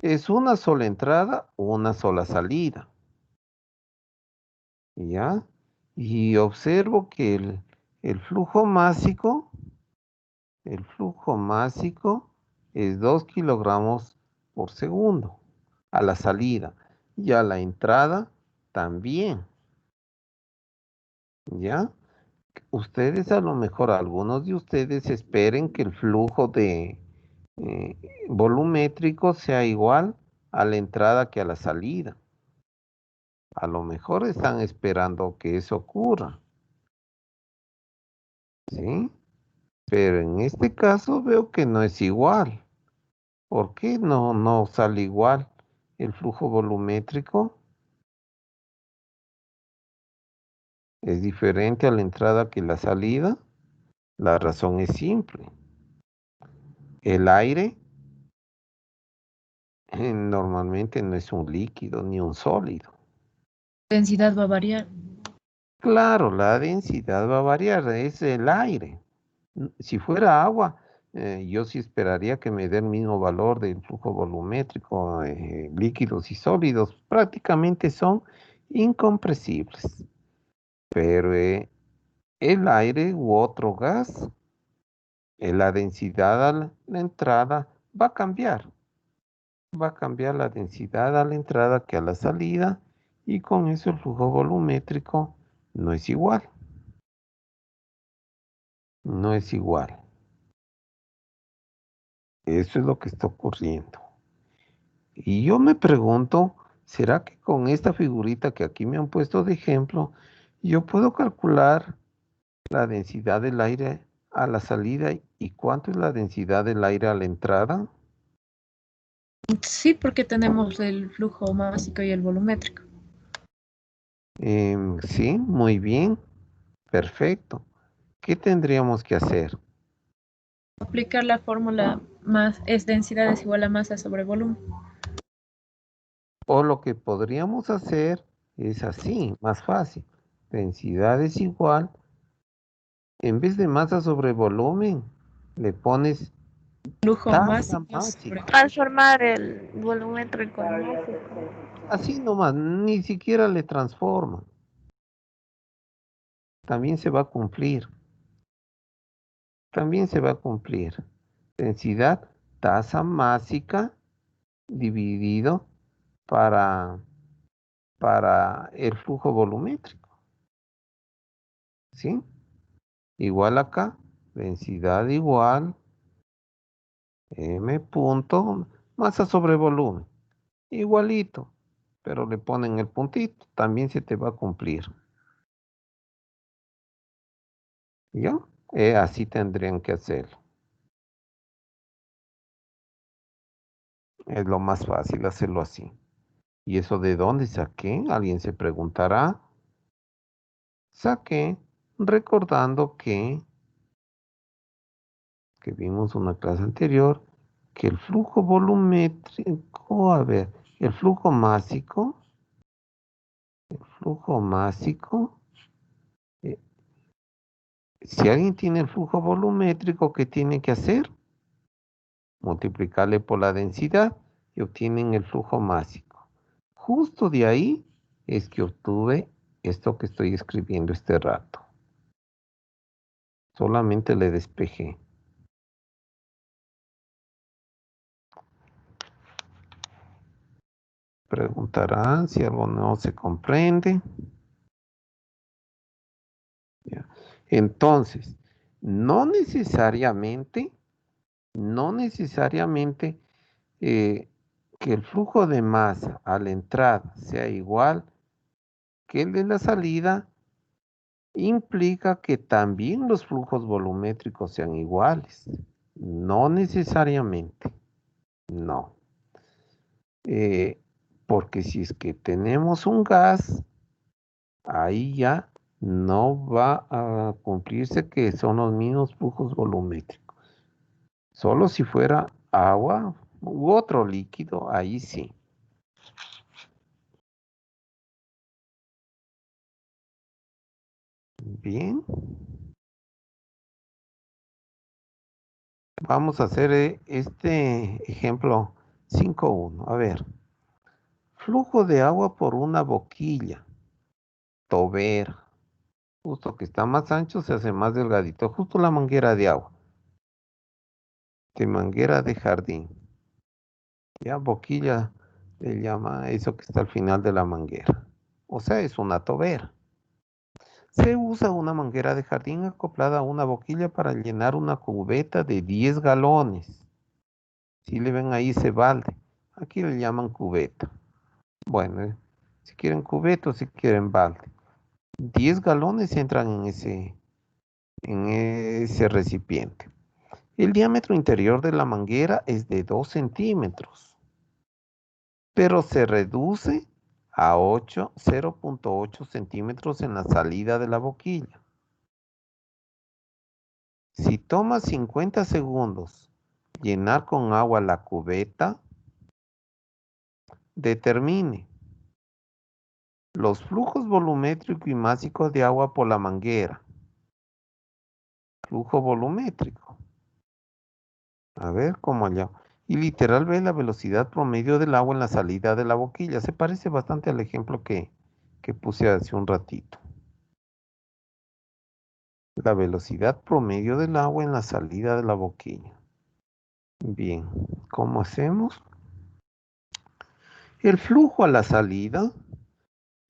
Es una sola entrada, una sola salida. ¿Ya? Y observo que el flujo másico es 2 kilogramos por segundo a la salida. Y a la entrada también. ¿Ya? Ustedes a lo mejor, algunos de ustedes esperen que el flujo de volumétrico sea igual a la entrada que a la salida. A lo mejor están esperando que eso ocurra. ¿Sí? Pero en este caso veo que no es igual. ¿Por qué no sale igual el flujo volumétrico? ¿Es diferente a la entrada que la salida? La razón es simple. El aire normalmente no es un líquido ni un sólido. Densidad va a variar. Claro, la densidad va a variar, es el aire. Si fuera agua, yo sí esperaría que me dé el mismo valor del flujo volumétrico, líquidos y sólidos. Prácticamente son incompresibles. Pero el aire u otro gas, la densidad a la entrada va a cambiar. Va a cambiar la densidad a la entrada que a la salida y con eso el flujo volumétrico no es igual. No es igual. Eso es lo que está ocurriendo. Y yo me pregunto, ¿será que con esta figurita que aquí me han puesto de ejemplo, yo puedo calcular la densidad del aire a la salida y cuánto es la densidad del aire a la entrada? Sí, porque tenemos el flujo másico y el volumétrico. Sí, muy bien, perfecto. ¿Qué tendríamos que hacer? Aplicar la fórmula más es densidad es igual a masa sobre volumen. O lo que podríamos hacer es así, más fácil. Densidad es igual, en vez de masa sobre volumen, le pones Flujo tasa másico sobre... máxima. Transformar el volumétrico en másico. Así nomás, ni siquiera le transforma. También se va a cumplir. También se va a cumplir. Densidad, tasa másica dividido para, para el flujo volumétrico. ¿Sí? Igual acá, densidad igual m punto masa sobre volumen. Igualito, pero le ponen el puntito. También se te va a cumplir. ¿Ya? Así tendrían que hacerlo. Es lo más fácil hacerlo así. ¿Y eso de dónde saqué? Alguien se preguntará. Saqué recordando que vimos una clase anterior, que el flujo volumétrico, a ver, el flujo másico, eh, si alguien tiene el flujo volumétrico, ¿qué tiene que hacer? Multiplicarle por la densidad y obtienen el flujo másico. Justo de ahí es que obtuve esto que estoy escribiendo este rato. Solamente le despejé. Preguntarán si algo no se comprende. Ya. Entonces, no necesariamente, no necesariamente que el flujo de masa a la entrada sea igual que el de la salida, implica que también los flujos volumétricos sean iguales. No necesariamente, no. Porque si es que tenemos un gas, ahí ya no va a cumplirse que son los mismos flujos volumétricos. Solo si fuera agua u otro líquido, ahí sí. Bien. Vamos a hacer este ejemplo 5.1. A ver. Flujo de agua por una boquilla. Tober. Justo que está más ancho se hace más delgadito. Justo la manguera de agua. De manguera de jardín. Ya boquilla le llama eso que está al final de la manguera. O sea, es una tobera. Se usa una manguera de jardín acoplada a una boquilla para llenar una cubeta de 10 galones. Si le ven ahí ese balde, aquí le llaman cubeta. Bueno, si quieren cubeta o si quieren balde. 10 galones entran en ese recipiente. El diámetro interior de la manguera es de 2 centímetros, pero se reduce a 0.8 centímetros en la salida de la boquilla. Si toma 50 segundos llenar con agua la cubeta, determine los flujos volumétrico y másico de agua por la manguera. Flujo volumétrico. A ver cómo allá. Y literal ve la velocidad promedio del agua en la salida de la boquilla. Se parece bastante al ejemplo que puse hace un ratito. La velocidad promedio del agua en la salida de la boquilla. Bien, ¿cómo hacemos? El flujo a la salida,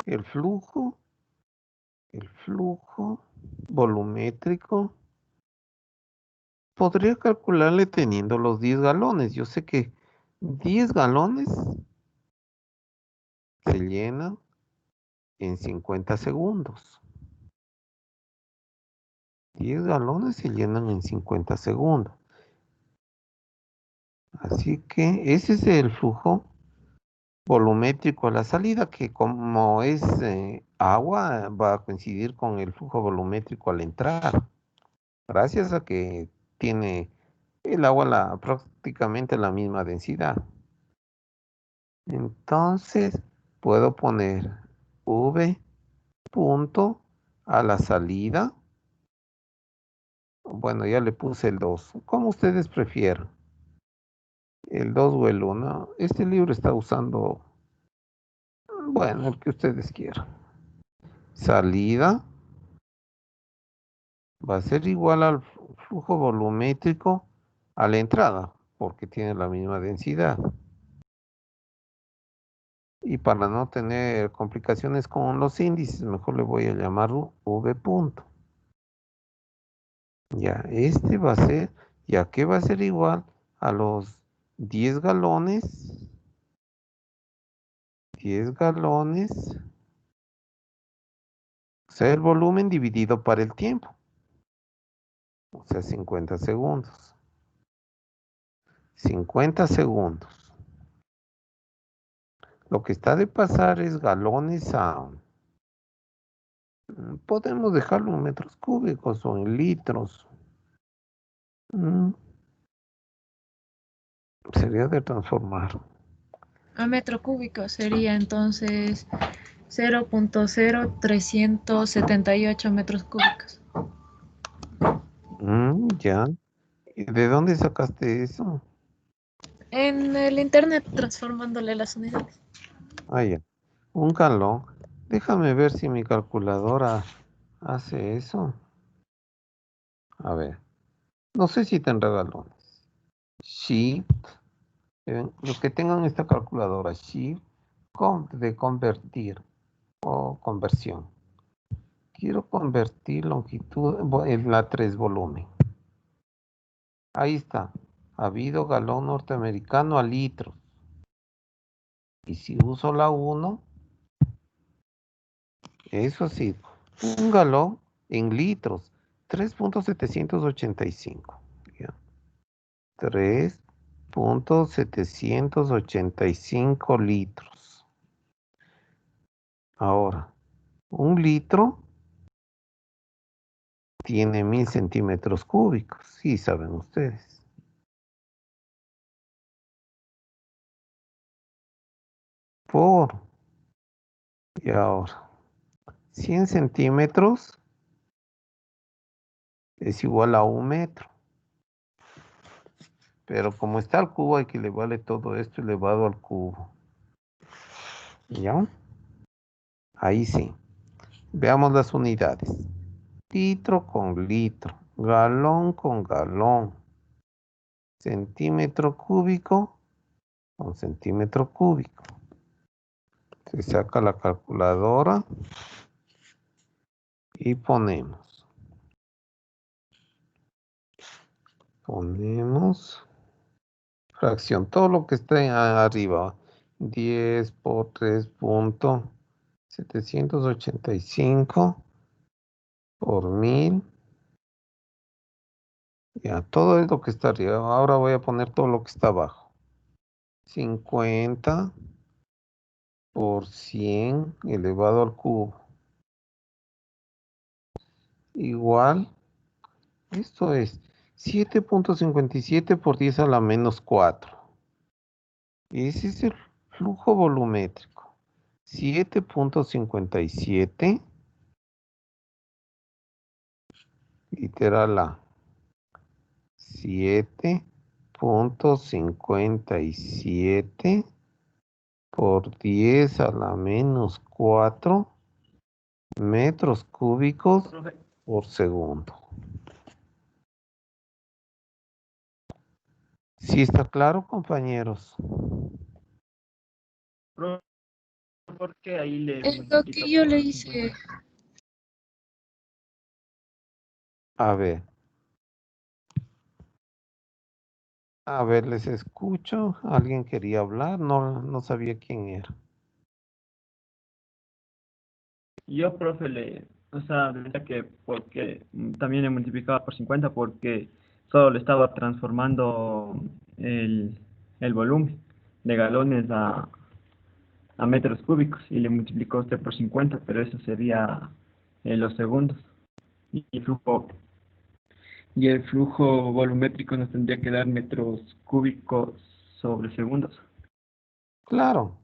el flujo volumétrico, podría calcularle teniendo los 10 galones. Yo sé que 10 galones se llenan en 50 segundos. 10 galones se llenan en 50 segundos. Así que ese es el flujo volumétrico a la salida, que como es agua, va a coincidir con el flujo volumétrico al entrar. Gracias a que tiene el agua prácticamente la misma densidad. Entonces, puedo poner V punto a la salida. Bueno, ya le puse el 2. Como ustedes prefieran. El 2 o el 1. Este libro está usando, bueno, el que ustedes quieran. Salida va a ser igual al flujo volumétrico a la entrada, porque tiene la misma densidad. Y para no tener complicaciones con los índices, mejor le voy a llamar V punto. Ya, este va a ser, ya que va a ser igual a los 10 galones. 10 galones. O sea, el volumen dividido para el tiempo. O sea, 50 segundos. 50 segundos. Lo que está de pasar es galones a... Podemos dejarlo en metros cúbicos o en litros. Sería de transformar. A metro cúbico sería entonces 0.0378 metros cúbicos. Ya. ¿Y de dónde sacaste eso? En el internet transformándole las unidades. Ah, ya. Un galón. Déjame ver si mi calculadora hace eso. A ver. No sé si tendrá galones. Shift. Los que tengan esta calculadora. Shift de convertir o conversión. Quiero convertir longitud en la 3 volumen. Ahí está. Habido galón norteamericano a litros. Y si uso la 1, eso sí, un galón en litros, 3.785. ¿Ya? 3.785 litros. Ahora, un litro tiene 1000 centímetros cúbicos, sí saben ustedes. Y ahora, 100 centímetros es igual a 1 metro. Pero como está el cubo, hay que elevarle todo esto elevado al cubo. ¿Ya? Ahí sí. Veamos las unidades. Litro con litro. Galón con galón. Centímetro cúbico con centímetro cúbico. Se saca la calculadora y ponemos. Ponemos fracción. Todo lo que está arriba. 10 por 3.785 por 1000. Ya, todo es lo que está arriba. Ahora voy a poner todo lo que está abajo. 50 por 100 elevado al cubo. Igual, esto es 7.57 por 10 a la menos 4. Ese es el flujo volumétrico. 7.57, literal A, 7.57 por 10 a la menos 4 metros cúbicos Profe, por segundo. ¿Sí está claro, compañeros? profe, ¿por qué ahí le Es lo multiplica que yo por le hice. 50? A ver. A ver, les escucho. ¿Alguien quería hablar? No, no sabía quién era. Yo, profe, o sea, decía que porque también le multiplicaba por 50 porque solo le estaba transformando el volumen de galones a metros cúbicos y le multiplicó usted por 50, pero eso sería los segundos. Y el flujo volumétrico nos tendría que dar metros cúbicos sobre segundos. Claro.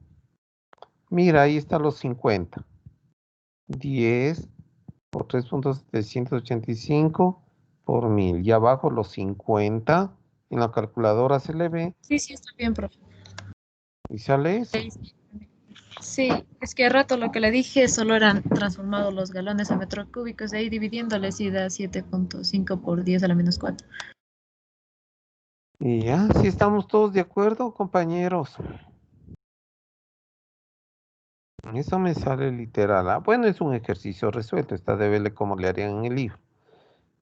Mira, ahí están los 50. 10 por 3.785 por 1000. Y abajo los 50. En la calculadora se le ve Sí, sí, está bien, profe. y sale eso. Sí, es que a rato lo que le dije solo eran transformados los galones a metros cúbicos, de ahí dividiéndoles y da 7.5 por 10 a la menos 4. Y ya, si estamos todos de acuerdo, compañeros. Eso me sale literal. Ah, bueno, es un ejercicio resuelto. Está de verle cómo le harían en el libro.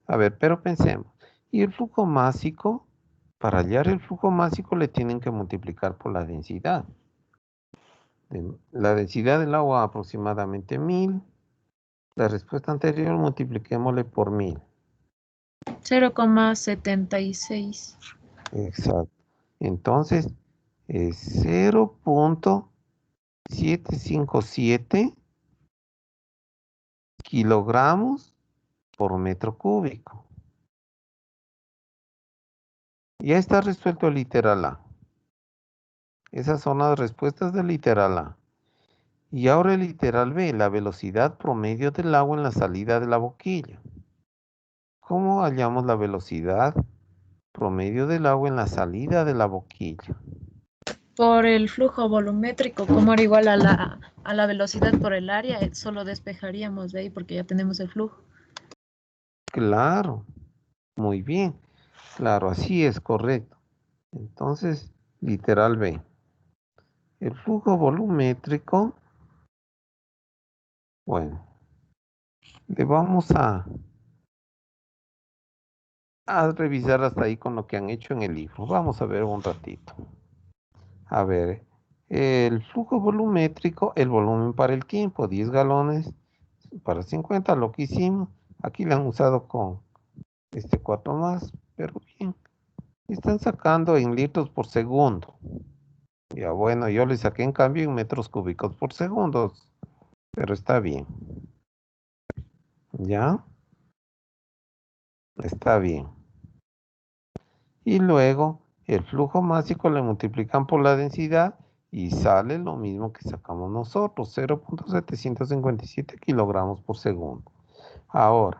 A ver, pero pensemos. Y el flujo másico, para hallar el flujo másico le tienen que multiplicar por la densidad. La densidad del agua aproximadamente 1000. La respuesta anterior multipliquémosle por 1000. 0,76. Exacto. Entonces, es 0.757 kilogramos por metro cúbico. Ya está resuelto el literal A. Esas son las respuestas del literal A. Y ahora el literal B, la velocidad promedio del agua en la salida de la boquilla. ¿Cómo hallamos la velocidad promedio del agua en la salida de la boquilla? Por el flujo volumétrico, como era igual a la velocidad por el área, solo despejaríamos de ahí porque ya tenemos el flujo. Claro, muy bien. Claro, así es correcto. Entonces, literal B. El flujo volumétrico, bueno, le vamos a revisar hasta ahí con lo que han hecho en el libro. Vamos a ver un ratito. A ver, el flujo volumétrico, el volumen para el tiempo, 10 galones para 50, lo que hicimos. Aquí le han usado con 4 más, pero bien. Están sacando en litros por segundo. Ya bueno, yo le saqué en cambio en metros cúbicos por segundo, pero está bien. ¿Ya? Está bien. Y luego el flujo másico le multiplican por la densidad y sale lo mismo que sacamos nosotros, 0.757 kilogramos por segundo. Ahora,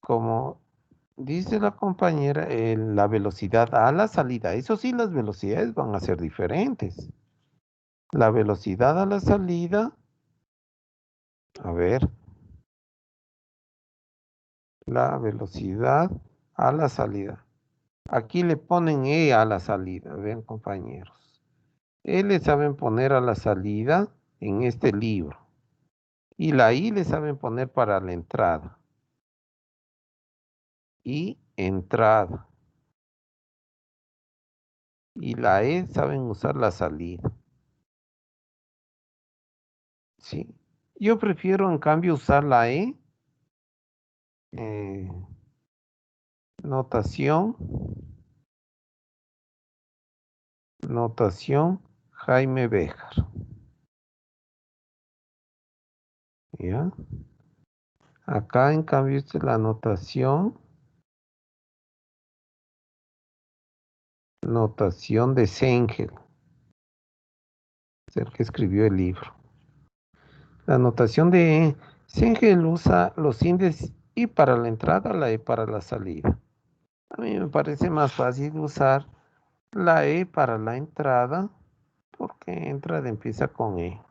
como dice la compañera, la velocidad a la salida, eso sí, las velocidades van a ser diferentes. La velocidad a la salida, a ver, la velocidad a la salida. Aquí le ponen E a la salida, vean compañeros. E le saben poner a la salida en este libro. Y la I le saben poner para la entrada. Y entrada. Y la E saben usar la salida. ¿Sí? Yo prefiero en cambio usar la E. eh, notación. Notación Jaime Béjar. ¿Ya? Acá en cambio esta es la notación. Notación de Sengel. Es el que escribió el libro. La notación de Siengel usa los índices I para la entrada, la E para la salida. A mí me parece más fácil usar la E para la entrada porque entrada empieza con E.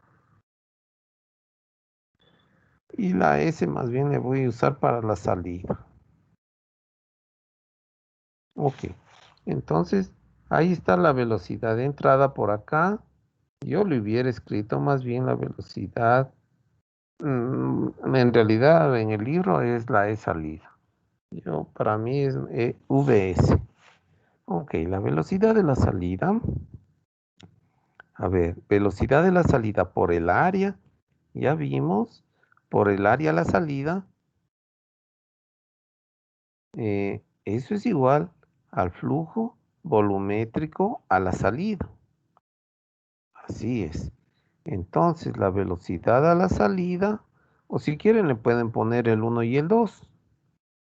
Y la S más bien le voy a usar para la salida. Ok, entonces ahí está la velocidad de entrada por acá. Yo le hubiera escrito más bien la velocidad. En realidad en el libro es la E salida. Para mí es VS. Ok, la velocidad de la salida. A ver, velocidad de la salida por el área. Ya vimos, por el área a la salida. Eso es igual al flujo volumétrico a la salida. Así es. Entonces, la velocidad a la salida, o si quieren le pueden poner el 1 y el 2,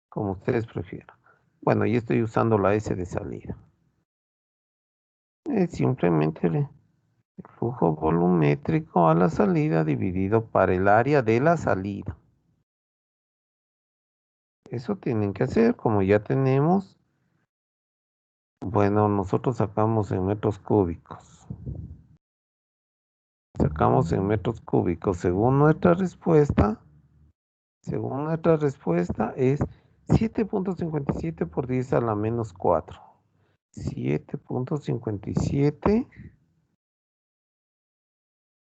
como ustedes prefieran. Bueno, yo estoy usando la S de salida. Es simplemente el flujo volumétrico a la salida dividido por el área de la salida. Eso tienen que hacer, como ya tenemos. Bueno, nosotros sacamos en metros cúbicos. Sacamos en metros cúbicos. Según nuestra respuesta es 7.57 por 10 a la menos 4. 7.57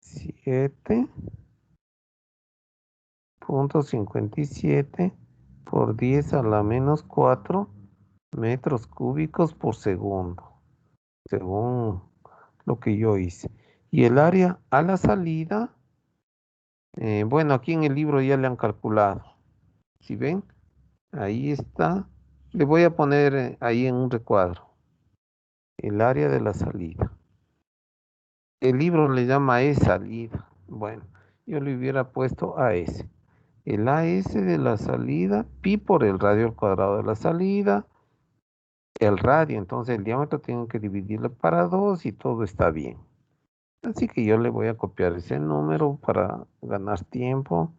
7.57 por 10 a la menos 4 metros cúbicos por segundo, según lo que yo hice. Y el área a la salida, bueno, aquí en el libro ya le han calculado. Si ven, ahí está. Le voy a poner ahí en un recuadro el área de la salida. El libro le llama E salida. Bueno, yo le hubiera puesto AS. El AS de la salida, pi por el radio al cuadrado de la salida. El radio, entonces el diámetro tienen que dividirlo para 2 y todo está bien. Así que yo le voy a copiar ese número para ganar tiempo.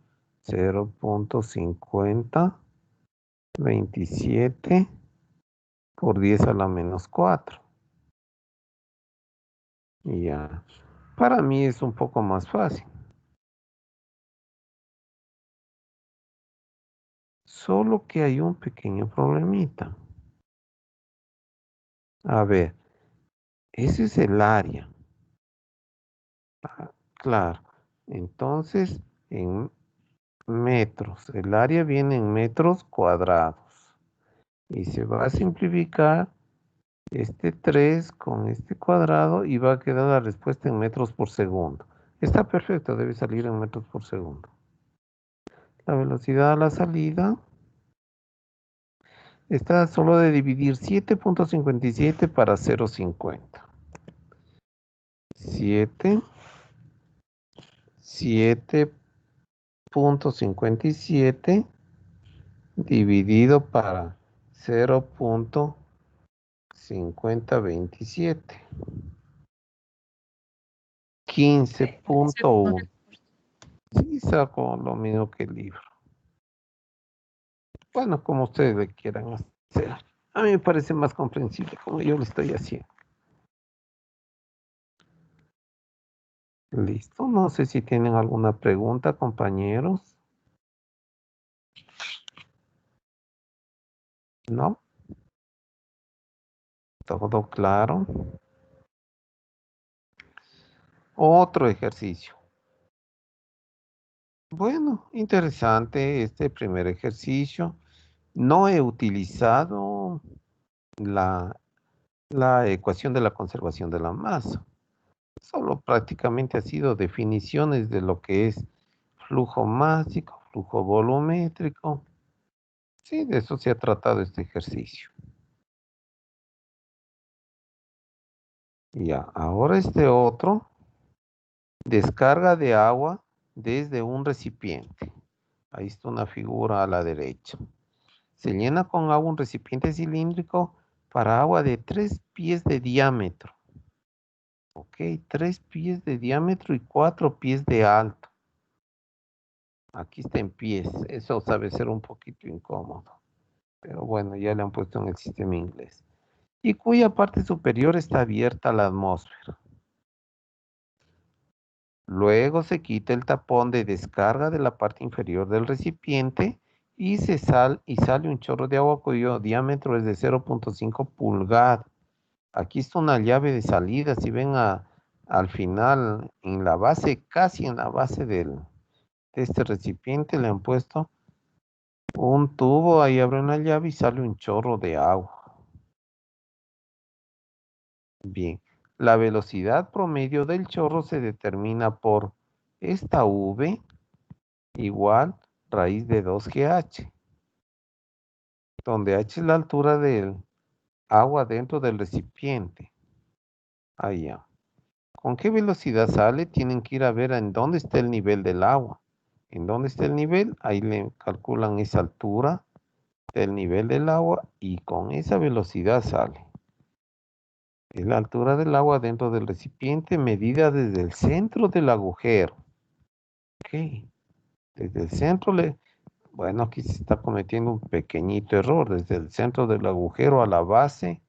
0.5027 por 10 a la menos 4. Y ya, para mí es un poco más fácil. Solo que hay un pequeño problemita. A ver, ese es el área. Claro. Entonces, en metros. El área viene en metros cuadrados. Y se va a simplificar este 3 con este cuadrado y va a quedar la respuesta en metros por segundo. Está perfecto, debe salir en metros por segundo. La velocidad a la salida está solo de dividir 7.57 para 0.50. 7.57 dividido para 0.5027. 15.1. Sí, saco lo mismo que el libro. Bueno, como ustedes le quieran hacer. A mí me parece más comprensible como yo lo estoy haciendo. Listo. No sé si tienen alguna pregunta, compañeros. ¿No? ¿Todo claro? Otro ejercicio. Bueno, interesante este primer ejercicio. No he utilizado la ecuación de la conservación de la masa. Solo prácticamente ha sido definiciones de lo que es flujo másico, flujo volumétrico. Sí, de eso se ha tratado este ejercicio. Ya, ahora este otro, descarga de agua desde un recipiente. Ahí está una figura a la derecha. Se llena con agua un recipiente cilíndrico para agua de 3 pies de diámetro. Ok, 3 pies de diámetro y 4 pies de alto. Aquí está en pies. Eso sabe ser un poquito incómodo. Pero bueno, ya le han puesto en el sistema inglés. Y cuya parte superior está abierta a la atmósfera. Luego se quita el tapón de descarga de la parte inferior del recipiente y sale un chorro de agua cuyo diámetro es de 0.5 pulgadas. Aquí está una llave de salida. Si ven al final, en la base, casi en la base de este recipiente, le han puesto un tubo. Ahí abre una llave y sale un chorro de agua. Bien, la velocidad promedio del chorro se determina por esta V igual raíz de 2GH, donde H es la altura del agua dentro del recipiente. Allá. ¿Con qué velocidad sale? Tienen que ir a ver en dónde está el nivel del agua. ¿En dónde está el nivel? Ahí le calculan esa altura del nivel del agua y con esa velocidad sale. Es la altura del agua dentro del recipiente medida desde el centro del agujero. Ok. Desde el centro bueno, aquí se está cometiendo un pequeñito error. Desde el centro del agujero a la base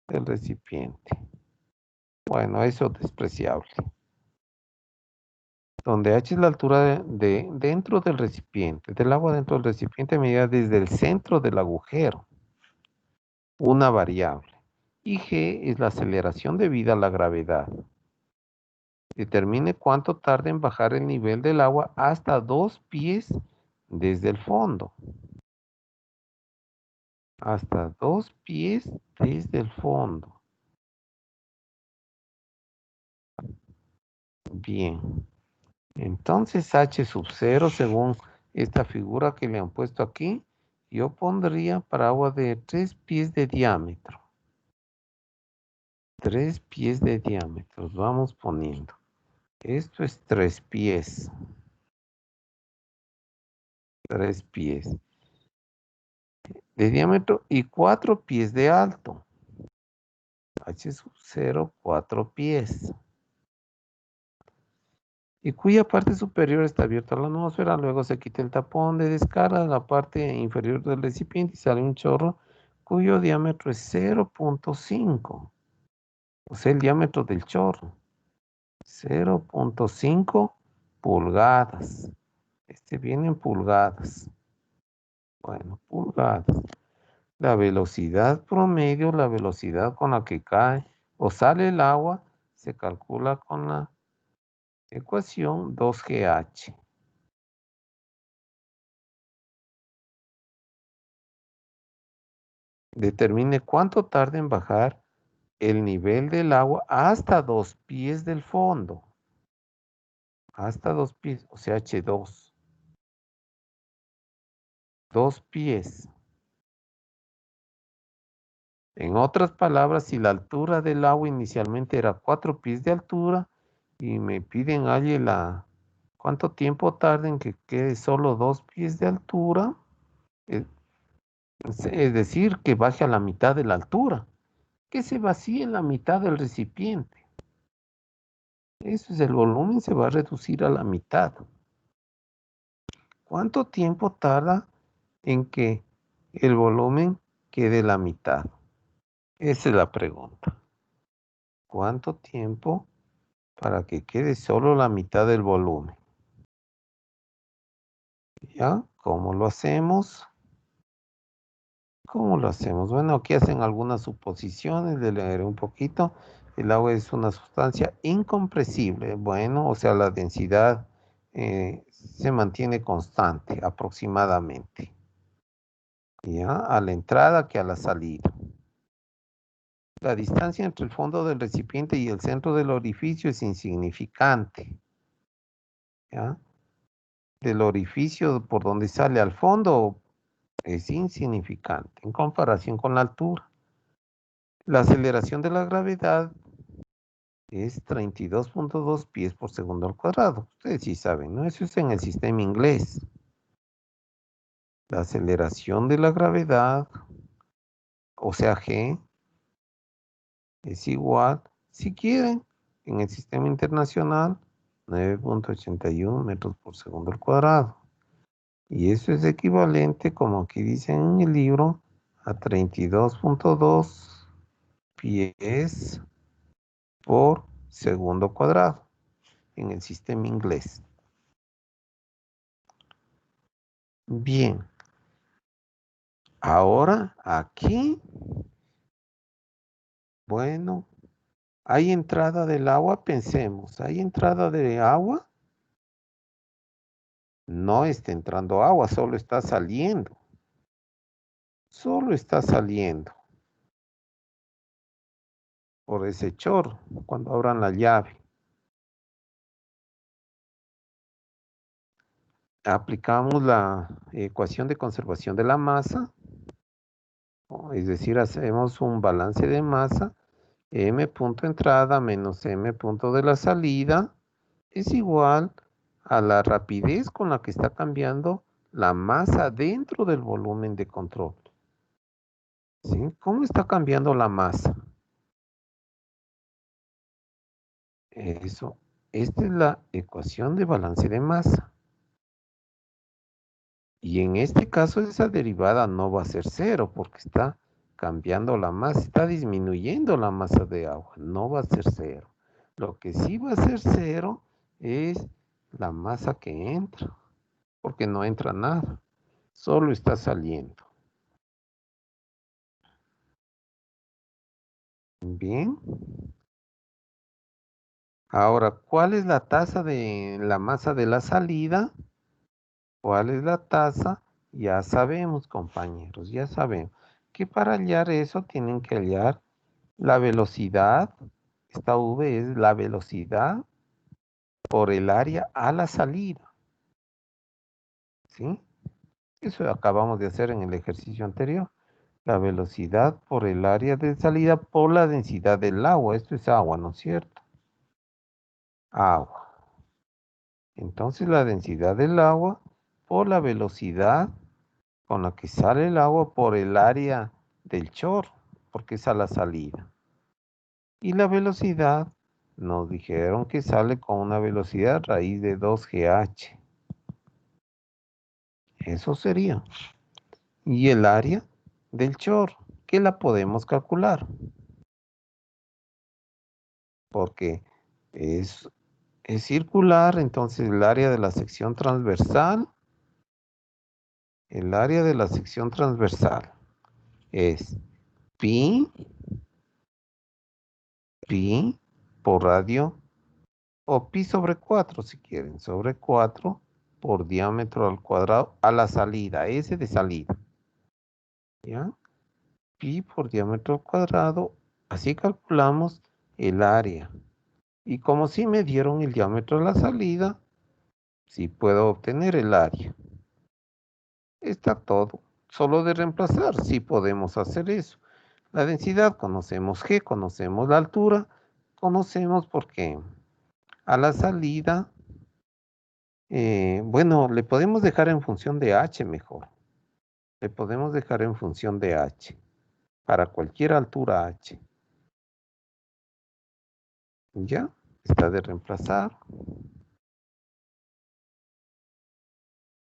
del recipiente. Bueno, eso es despreciable. Donde H es la altura dentro del recipiente, del agua dentro del recipiente medida desde el centro del agujero. Una variable. Y G es la aceleración debida a la gravedad. Determine cuánto tarda en bajar el nivel del agua hasta 2 pies desde el fondo. Hasta 2 pies desde el fondo. Bien. Entonces H sub 0, según esta figura que le han puesto aquí, yo pondría para agua de 3 pies de diámetro. 3 pies de diámetro. Vamos poniendo. Esto es 3 pies. 3 pies de diámetro y 4 pies de alto. H sub 0, 4 pies. Y cuya parte superior está abierta a la atmósfera. Luego se quita el tapón de descarga de la parte inferior del recipiente y sale un chorro cuyo diámetro es 0.5. O sea, el diámetro del chorro. 0.5 pulgadas. Este viene en pulgadas. Bueno, pulgadas. La velocidad promedio, la velocidad con la que cae o sale el agua, se calcula con la ecuación 2GH. Determine cuánto tarda en bajar el nivel del agua hasta 2 pies del fondo. Hasta 2 pies, o sea, H2. 2 pies. En otras palabras, si la altura del agua inicialmente era 4 pies de altura y me piden alguien cuánto tiempo tarda en que quede solo 2 pies de altura, es decir, que baje a la mitad de la altura, que se vacíe en la mitad del recipiente. Eso es, el volumen se va a reducir a la mitad. ¿Cuánto tiempo tarda en que el volumen quede la mitad? Esa es la pregunta. ¿Cuánto tiempo para que quede solo la mitad del volumen? ¿Ya? ¿Cómo lo hacemos? ¿Cómo lo hacemos? Bueno, aquí hacen algunas suposiciones, le leeré un poquito. El agua es una sustancia incompresible. Bueno, o sea, la densidad se mantiene constante aproximadamente. ¿Ya? A la entrada que a la salida. La distancia entre el fondo del recipiente y el centro del orificio es insignificante. ¿Ya? Del orificio por donde sale al fondo es insignificante en comparación con la altura. La aceleración de la gravedad es 32.2 pies por segundo al cuadrado. Ustedes sí saben, ¿no? Eso es en el sistema inglés. La aceleración de la gravedad, o sea, G, es igual, si quieren, en el sistema internacional, 9.81 metros por segundo al cuadrado. Y eso es equivalente, como aquí dicen en el libro, a 32.2 pies por segundo cuadrado en el sistema inglés. Bien. Ahora aquí, bueno, hay entrada del agua, pensemos, ¿hay entrada de agua? No está entrando agua, solo está saliendo. Solo está saliendo por ese chorro cuando abran la llave. Aplicamos la ecuación de conservación de la masa, es decir, hacemos un balance de masa, m punto entrada menos m punto de la salida es igual a la rapidez con la que está cambiando la masa dentro del volumen de control. ¿Sí? ¿Cómo está cambiando la masa? Eso, esta es la ecuación de balance de masa. Y en este caso esa derivada no va a ser cero porque está cambiando la masa, está disminuyendo la masa de agua, no va a ser cero. Lo que sí va a ser cero es la masa que entra, porque no entra nada, solo está saliendo. Bien. Ahora, ¿cuál es la tasa de la masa de la salida? ¿Cuál es la tasa? Ya sabemos, compañeros, ya sabemos que para hallar eso tienen que hallar la velocidad. Esta V es la velocidad por el área a la salida. ¿Sí? Eso acabamos de hacer en el ejercicio anterior. La velocidad por el área de salida por la densidad del agua. Esto es agua, ¿no es cierto? Agua. Entonces la densidad del agua por la velocidad con la que sale el agua por el área del chorro, porque es a la salida. Y la velocidad nos dijeron que sale con una velocidad raíz de 2GH. Eso sería. Y el área del chorro, que la podemos calcular. Porque es circular, entonces el área de la sección transversal, es pi por radio, o pi sobre 4 si quieren, sobre 4 por diámetro al cuadrado a la salida, S de salida. ¿Ya? Pi por diámetro al cuadrado, así calculamos el área. Y como si me dieron el diámetro de la salida, sí puedo obtener el área. Está todo. Solo de reemplazar, sí podemos hacer eso. La densidad, conocemos G, conocemos la altura, conocemos porque a la salida, bueno, le podemos dejar en función de H mejor. Le podemos dejar en función de H, para cualquier altura H. ¿Ya? Está de reemplazar.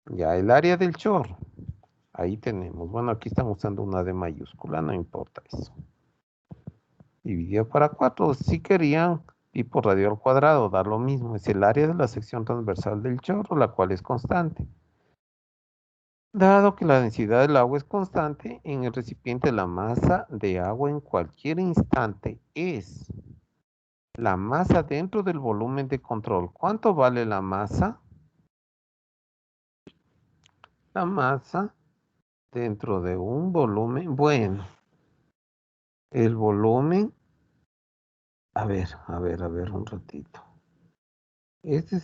Ya, el área del chorro. Ahí tenemos. Bueno, aquí están usando una D mayúscula, no importa eso. Dividido para 4. Si querían pi por radio al cuadrado, dar lo mismo. Es el área de la sección transversal del chorro, la cual es constante. Dado que la densidad del agua es constante, en el recipiente la masa de agua en cualquier instante es la masa dentro del volumen de control. ¿Cuánto vale la masa? La masa dentro de un volumen, bueno, el volumen, a ver un ratito. Este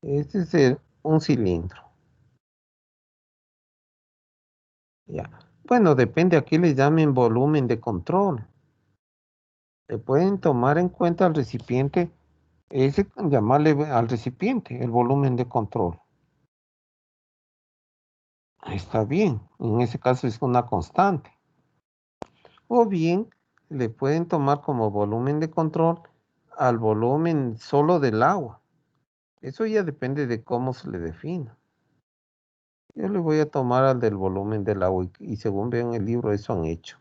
es un cilindro. Ya. Bueno, depende, aquí le llamen volumen de control. Le pueden tomar en cuenta al recipiente, llamarle al recipiente el volumen de control. Está bien, en ese caso es una constante. O bien, le pueden tomar como volumen de control al volumen solo del agua. Eso ya depende de cómo se le defina. Yo le voy a tomar al del volumen del agua y según veo en el libro eso han hecho.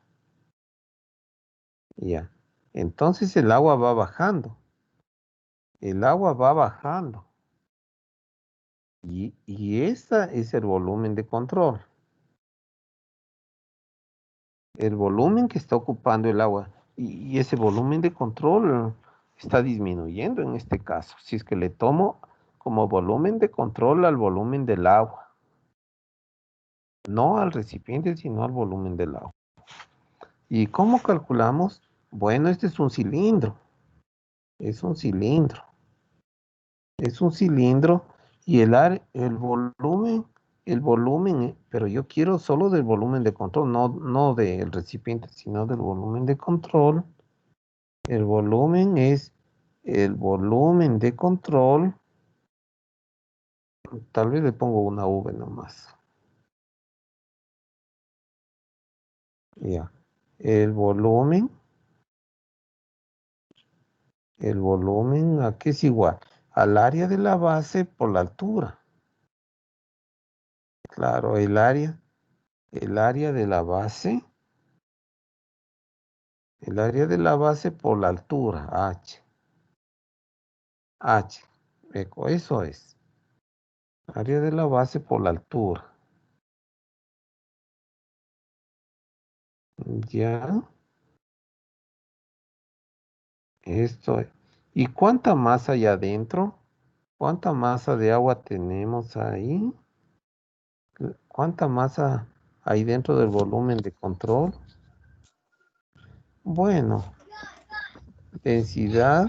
Ya. Entonces el agua va bajando. El agua va bajando. Y ese es el volumen de control. El volumen que está ocupando el agua. Y ese volumen de control está disminuyendo en este caso. Si es que le tomo como volumen de control al volumen del agua. No al recipiente, sino al volumen del agua. ¿Y cómo calculamos? Bueno, este es un cilindro. Es un cilindro. Es un cilindro y el volumen, pero yo quiero solo del volumen de control, no del recipiente, sino del volumen de control. El volumen es el volumen de control. Tal vez le pongo una V nomás. Ya. El volumen, ¿a qué es igual? Al área de la base por la altura. Claro, el área de la base. El área de la base por la altura, H. H. Eso es. Área de la base por la altura. Ya. Esto es. ¿Y cuánta masa hay adentro? ¿Cuánta masa de agua tenemos ahí? ¿Cuánta masa hay dentro del volumen de control? Bueno, densidad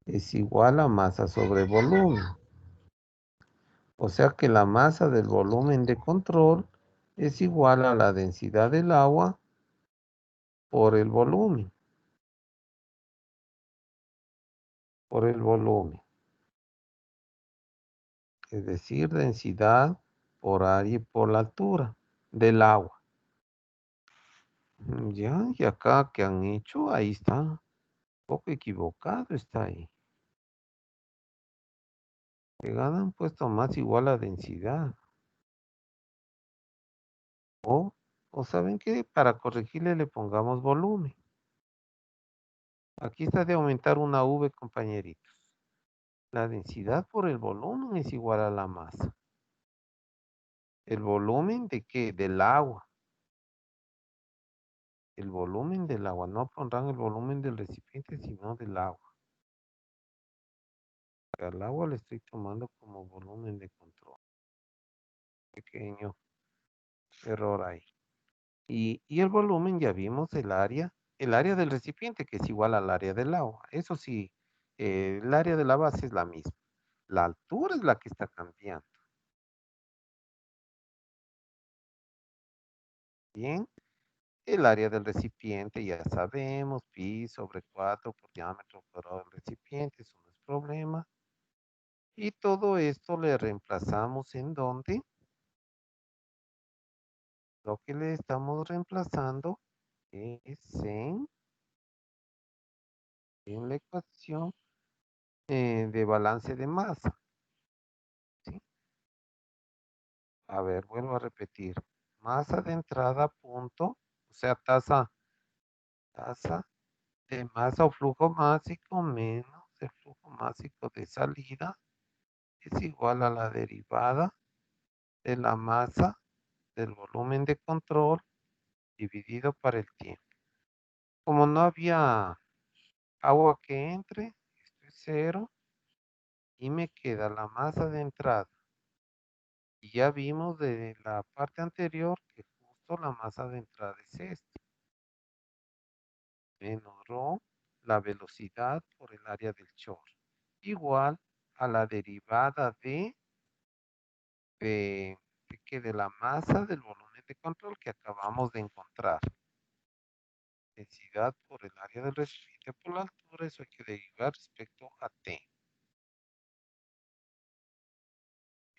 es igual a masa sobre volumen. O sea que la masa del volumen de control es igual a la densidad del agua por el volumen. Por el volumen. Es decir, densidad por área y por la altura del agua. Ya, y acá que han hecho, ahí está. Un poco equivocado está ahí. Pegada han puesto más igual a densidad. O saben que para corregirle le pongamos volumen. Aquí está de aumentar una V, compañeritos. La densidad por el volumen es igual a la masa. ¿El volumen de qué? Del agua. El volumen del agua. No pondrán el volumen del recipiente, sino del agua. Al agua le estoy tomando como volumen de control. Pequeño error ahí. Y el volumen ya vimos el área del recipiente que es igual al área del agua. Eso sí, el área de la base es la misma. La altura es la que está cambiando. Bien, el área del recipiente ya sabemos, pi sobre 4 por diámetro cuadrado del recipiente, eso no es problema. Y todo esto le reemplazamos en donde lo que le estamos reemplazando es en la ecuación de balance de masa. ¿Sí? A ver, vuelvo a repetir. Masa de entrada punto, o sea, tasa de masa o flujo másico menos el flujo másico de salida es igual a la derivada de la masa del volumen de control dividido por el tiempo. Como no había agua que entre, esto es cero y me queda la masa de entrada. Y ya vimos de la parte anterior que justo la masa de entrada es esta. Menos rho, la velocidad por el área del chorro. Igual a la derivada de, de la masa del volumen de control que acabamos de encontrar. Densidad por el área del recipiente por la altura, eso hay que derivar respecto a T.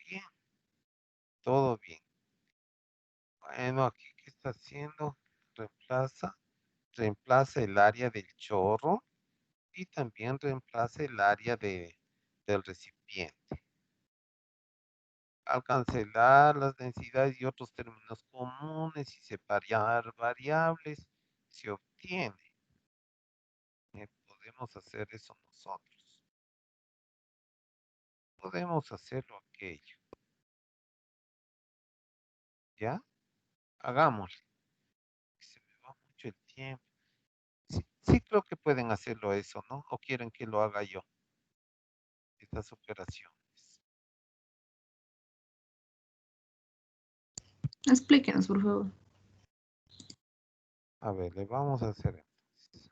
Bien, todo bien. Bueno, aquí ¿qué está haciendo? Reemplaza el área del chorro Y también reemplace el área del recipiente. Al cancelar las densidades y otros términos comunes y separar variables, se obtiene. Podemos hacer eso nosotros. Podemos hacerlo aquello. ¿Ya? Hagámoslo. Se me va mucho el tiempo. Sí, sí creo que pueden hacerlo eso, ¿no? ¿O quieren que lo haga yo? Estas operaciones. Explíquenos, por favor. A ver, le vamos a hacer entonces.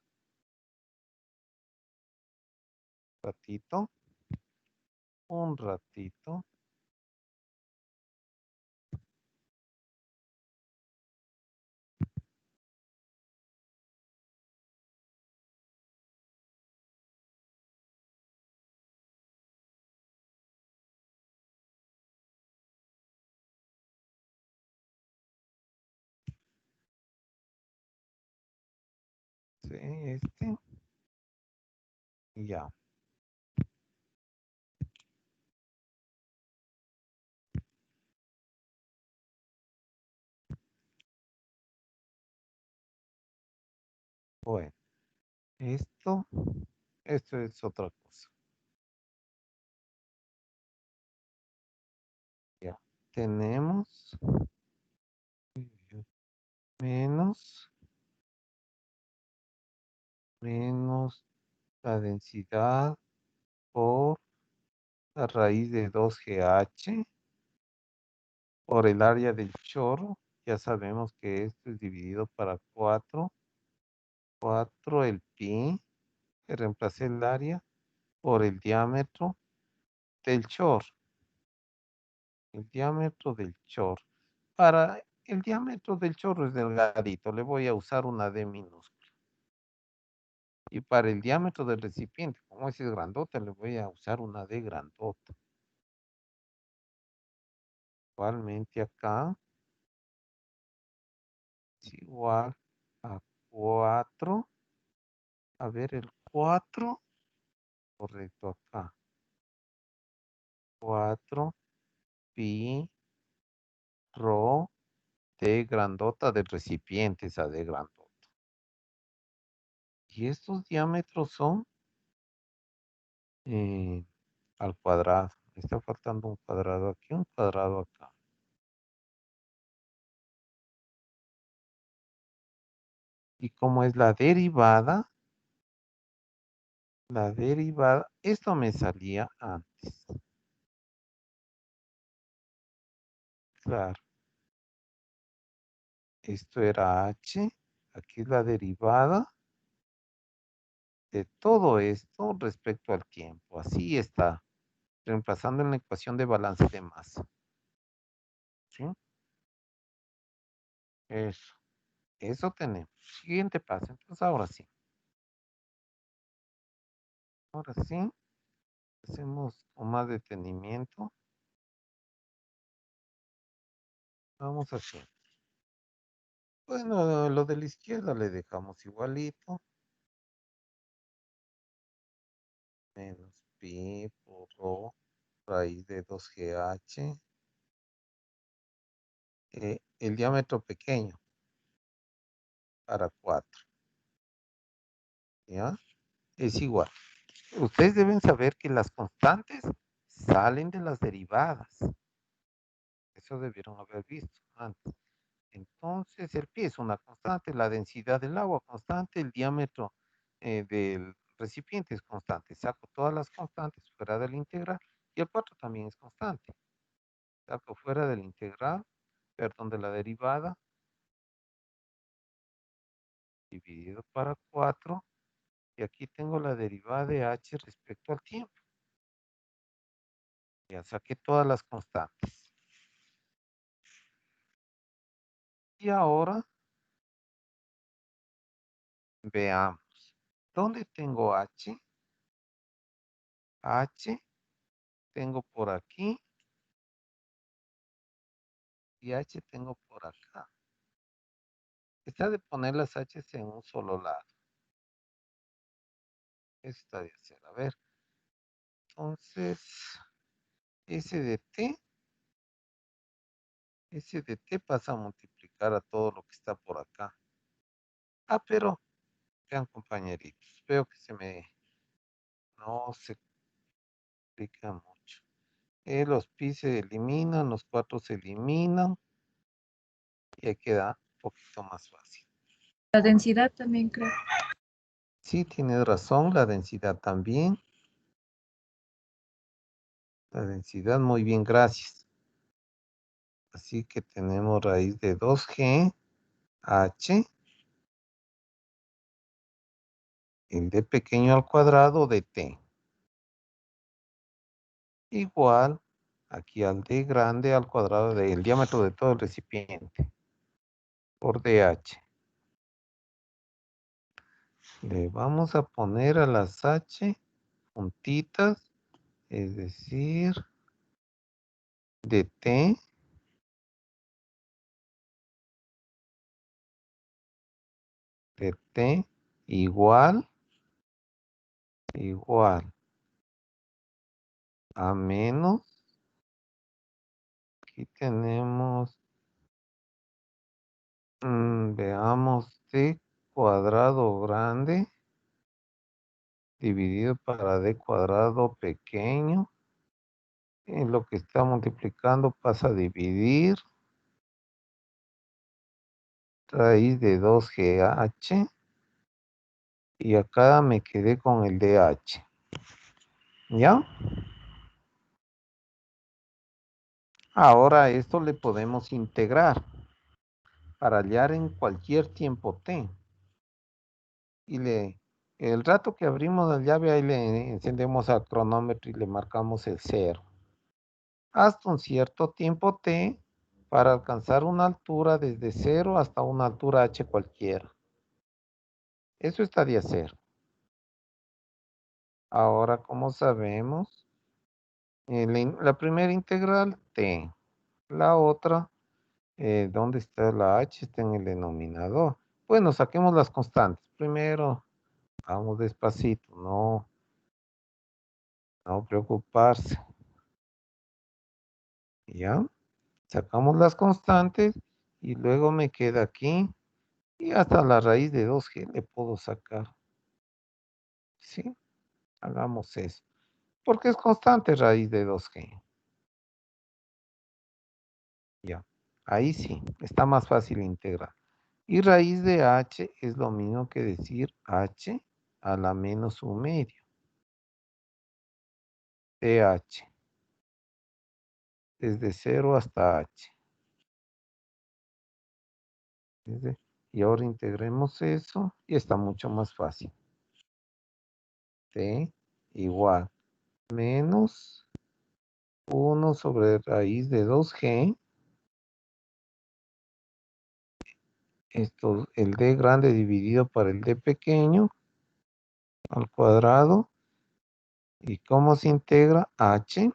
Ratito. Un ratito. Sí, y ya. Bueno, esto es otra cosa. Ya. Tenemos menos la densidad por la raíz de 2GH por el área del chorro. Ya sabemos que esto es dividido para 4 el pi, que reemplacé el área, por el diámetro del chorro. El diámetro del chorro. Para el diámetro del chorro es delgadito, le voy a usar una D minúscula. Y para el diámetro del recipiente, como ese es grandota, le voy a usar una D grandota. Igualmente acá es igual a 4. A ver, el 4, correcto acá. 4 pi rho D grandota del recipiente, esa D grandota. Y estos diámetros son al cuadrado. Me está faltando un cuadrado aquí, un cuadrado acá. Y como es la derivada, esto me salía antes. Claro, esto era h, aquí es la derivada de todo esto respecto al tiempo. Así está, reemplazando en la ecuación de balance de masa. ¿Sí? Eso tenemos. Siguiente paso. Entonces ahora sí. Ahora sí, hacemos con más detenimiento. Vamos así. Bueno, lo de la izquierda le dejamos igualito. Menos pi por rho raíz de 2GH. El diámetro pequeño para 4. ¿Ya? Es igual. Ustedes deben saber que las constantes salen de las derivadas. Eso debieron haber visto antes. Entonces, el pi es una constante, la densidad del agua constante, el diámetro del recipiente es constante. Saco todas las constantes fuera del integral y el 4 también es constante. Saco fuera del integral, perdón, de la derivada, dividido para 4, y aquí tengo la derivada de h respecto al tiempo. Ya saqué todas las constantes. Y ahora veamos. ¿Dónde tengo h? H tengo por aquí y h tengo por acá. Está de poner las h en un solo lado. Eso está de hacer. A ver. Entonces, S de T pasa a multiplicar a todo lo que está por acá. Ah, pero, vean compañeritos, veo que no se complica mucho. Los pi se eliminan, los 4 se eliminan y ahí queda un poquito más fácil. La densidad también creo. Sí, tienes razón, la densidad también. La densidad, muy bien, gracias. Así que tenemos raíz de 2G, H, el D pequeño al cuadrado de T. Igual aquí al D grande al cuadrado del diámetro de todo el recipiente por DH. Le vamos a poner a las H puntitas, es decir, de T igual a menos, aquí tenemos, veamos, T cuadrado grande dividido para D cuadrado pequeño. En lo que está multiplicando pasa a dividir raíz de 2GH y acá me quedé con el DH. ¿Ya? Ahora esto le podemos integrar para hallar en cualquier tiempo t. Y el rato que abrimos la llave, ahí le encendemos al cronómetro y le marcamos el 0. Hasta un cierto tiempo t para alcanzar una altura desde 0 hasta una altura h cualquiera. Eso está de hacer. Ahora, como sabemos, la primera integral t, la otra, ¿dónde está la h? Está en el denominador. Bueno, saquemos las constantes. Primero, vamos despacito, no preocuparse. ¿Ya? Sacamos las constantes y luego me queda aquí y hasta la raíz de 2g le puedo sacar. ¿Sí? Hagamos eso. Porque es constante raíz de 2g. Ya. Ahí sí, está más fácil integrar. Y raíz de h es lo mismo que decir h a la menos un medio. De h. Desde 0 hasta h. Y ahora integremos eso y está mucho más fácil. T igual menos 1 sobre raíz de 2g. Esto, el d grande dividido por el d pequeño al cuadrado. ¿Y cómo se integra? H.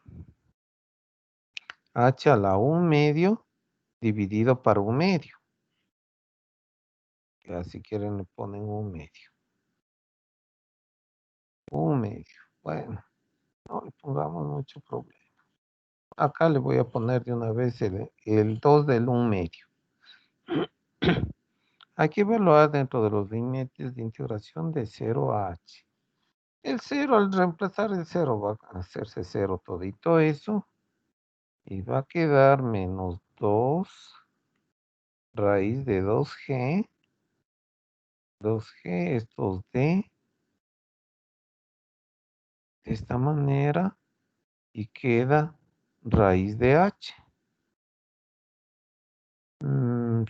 H a la 1 medio dividido por 1 medio. Ya si quieren le ponen 1 medio. 1 medio. Bueno, no le pongamos mucho problema. Acá le voy a poner de una vez el 2 del 1 medio. Hay que evaluar dentro de los límites de integración de 0 a h. El 0, al reemplazar el 0, va a hacerse 0 todito eso. Y va a quedar menos 2 raíz de 2g. 2g, estos de esta manera. Y queda raíz de h.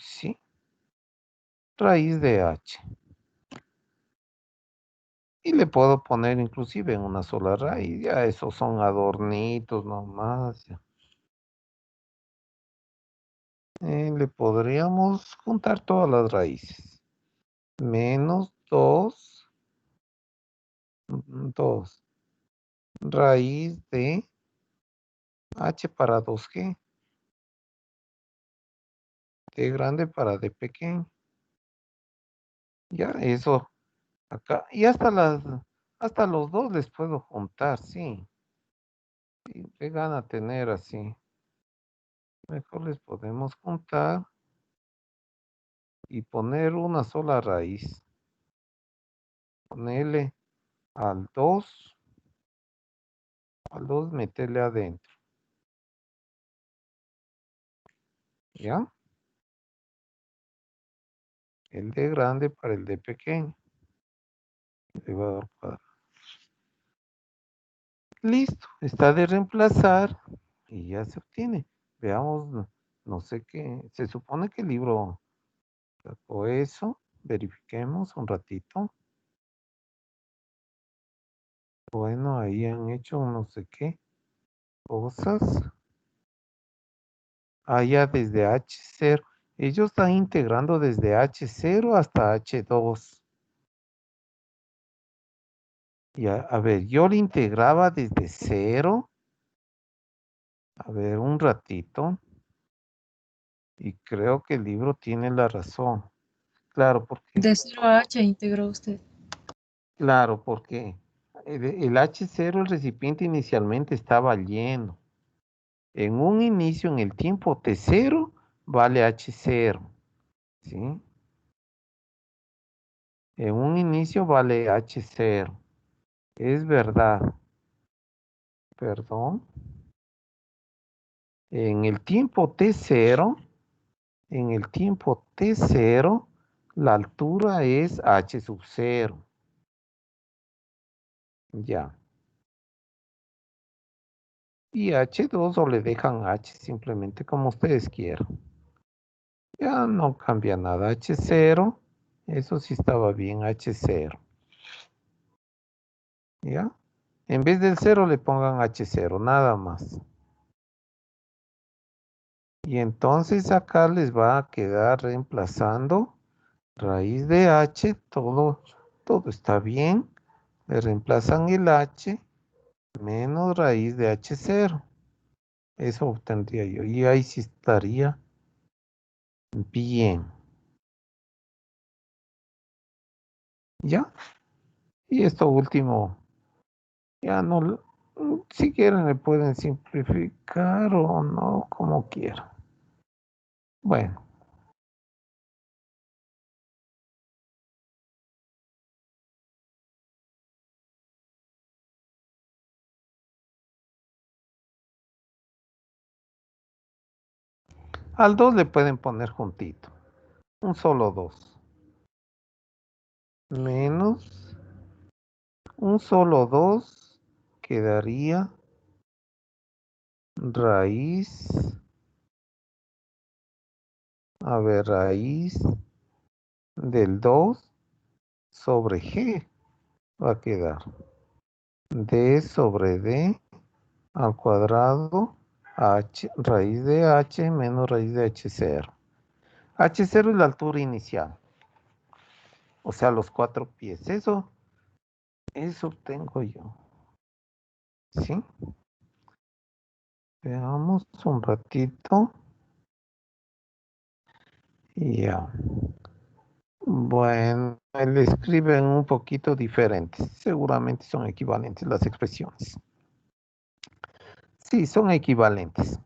Sí. Raíz de h. Y le puedo poner inclusive en una sola raíz. Ya esos son adornitos nomás. Le podríamos juntar todas las raíces. Menos 2 raíz de h para 2g. D grande para D pequeño. Ya eso acá. Y hasta Hasta los dos les puedo juntar, sí. Y llegan a tener así. Mejor les podemos juntar y poner una sola raíz. Ponerle al 2, meterle adentro. ¿Ya? El de grande para el de pequeño. Le va a dar cuadrado. Listo, está de reemplazar y ya se obtiene. Veamos, no sé qué. Se supone que el libro sacó eso. Verifiquemos un ratito. Bueno, ahí han hecho no sé qué cosas. Ya desde H0. Ellos están integrando desde H0 hasta H2. Ya, a ver, yo le integraba desde 0. A ver, un ratito. Y creo que el libro tiene la razón. Claro, porque, De 0 a H integró usted. claro, porque el H0, el recipiente inicialmente estaba lleno. En un inicio, en el tiempo T0, vale H0. ¿Sí? En un inicio vale H0. Es verdad. Perdón. En el tiempo T0, la altura es H sub 0. Ya. Y H2 o le dejan H simplemente como ustedes quieran. Ya no cambia nada. H0, eso sí estaba bien, H0. ¿Ya? En vez del 0 le pongan H0, nada más. Y entonces acá les va a quedar reemplazando raíz de H, todo está bien. Le reemplazan el H menos raíz de H0. Eso obtendría yo. Y ahí sí estaría bien. ¿Ya? Y esto último, ya no, si quieren le pueden simplificar o no, como quieran. Bueno, al 2 le pueden poner juntito. Un solo 2. Menos un solo 2 quedaría raíz. A ver, raíz del 2 sobre G va a quedar. D sobre D al cuadrado H, raíz de H menos raíz de H0. H0 es la altura inicial. O sea, los 4 pies. Eso tengo yo. ¿Sí? Veamos un ratito. Ya. Bueno, le escriben un poquito diferentes. Seguramente son equivalentes las expresiones. Sí, son equivalentes.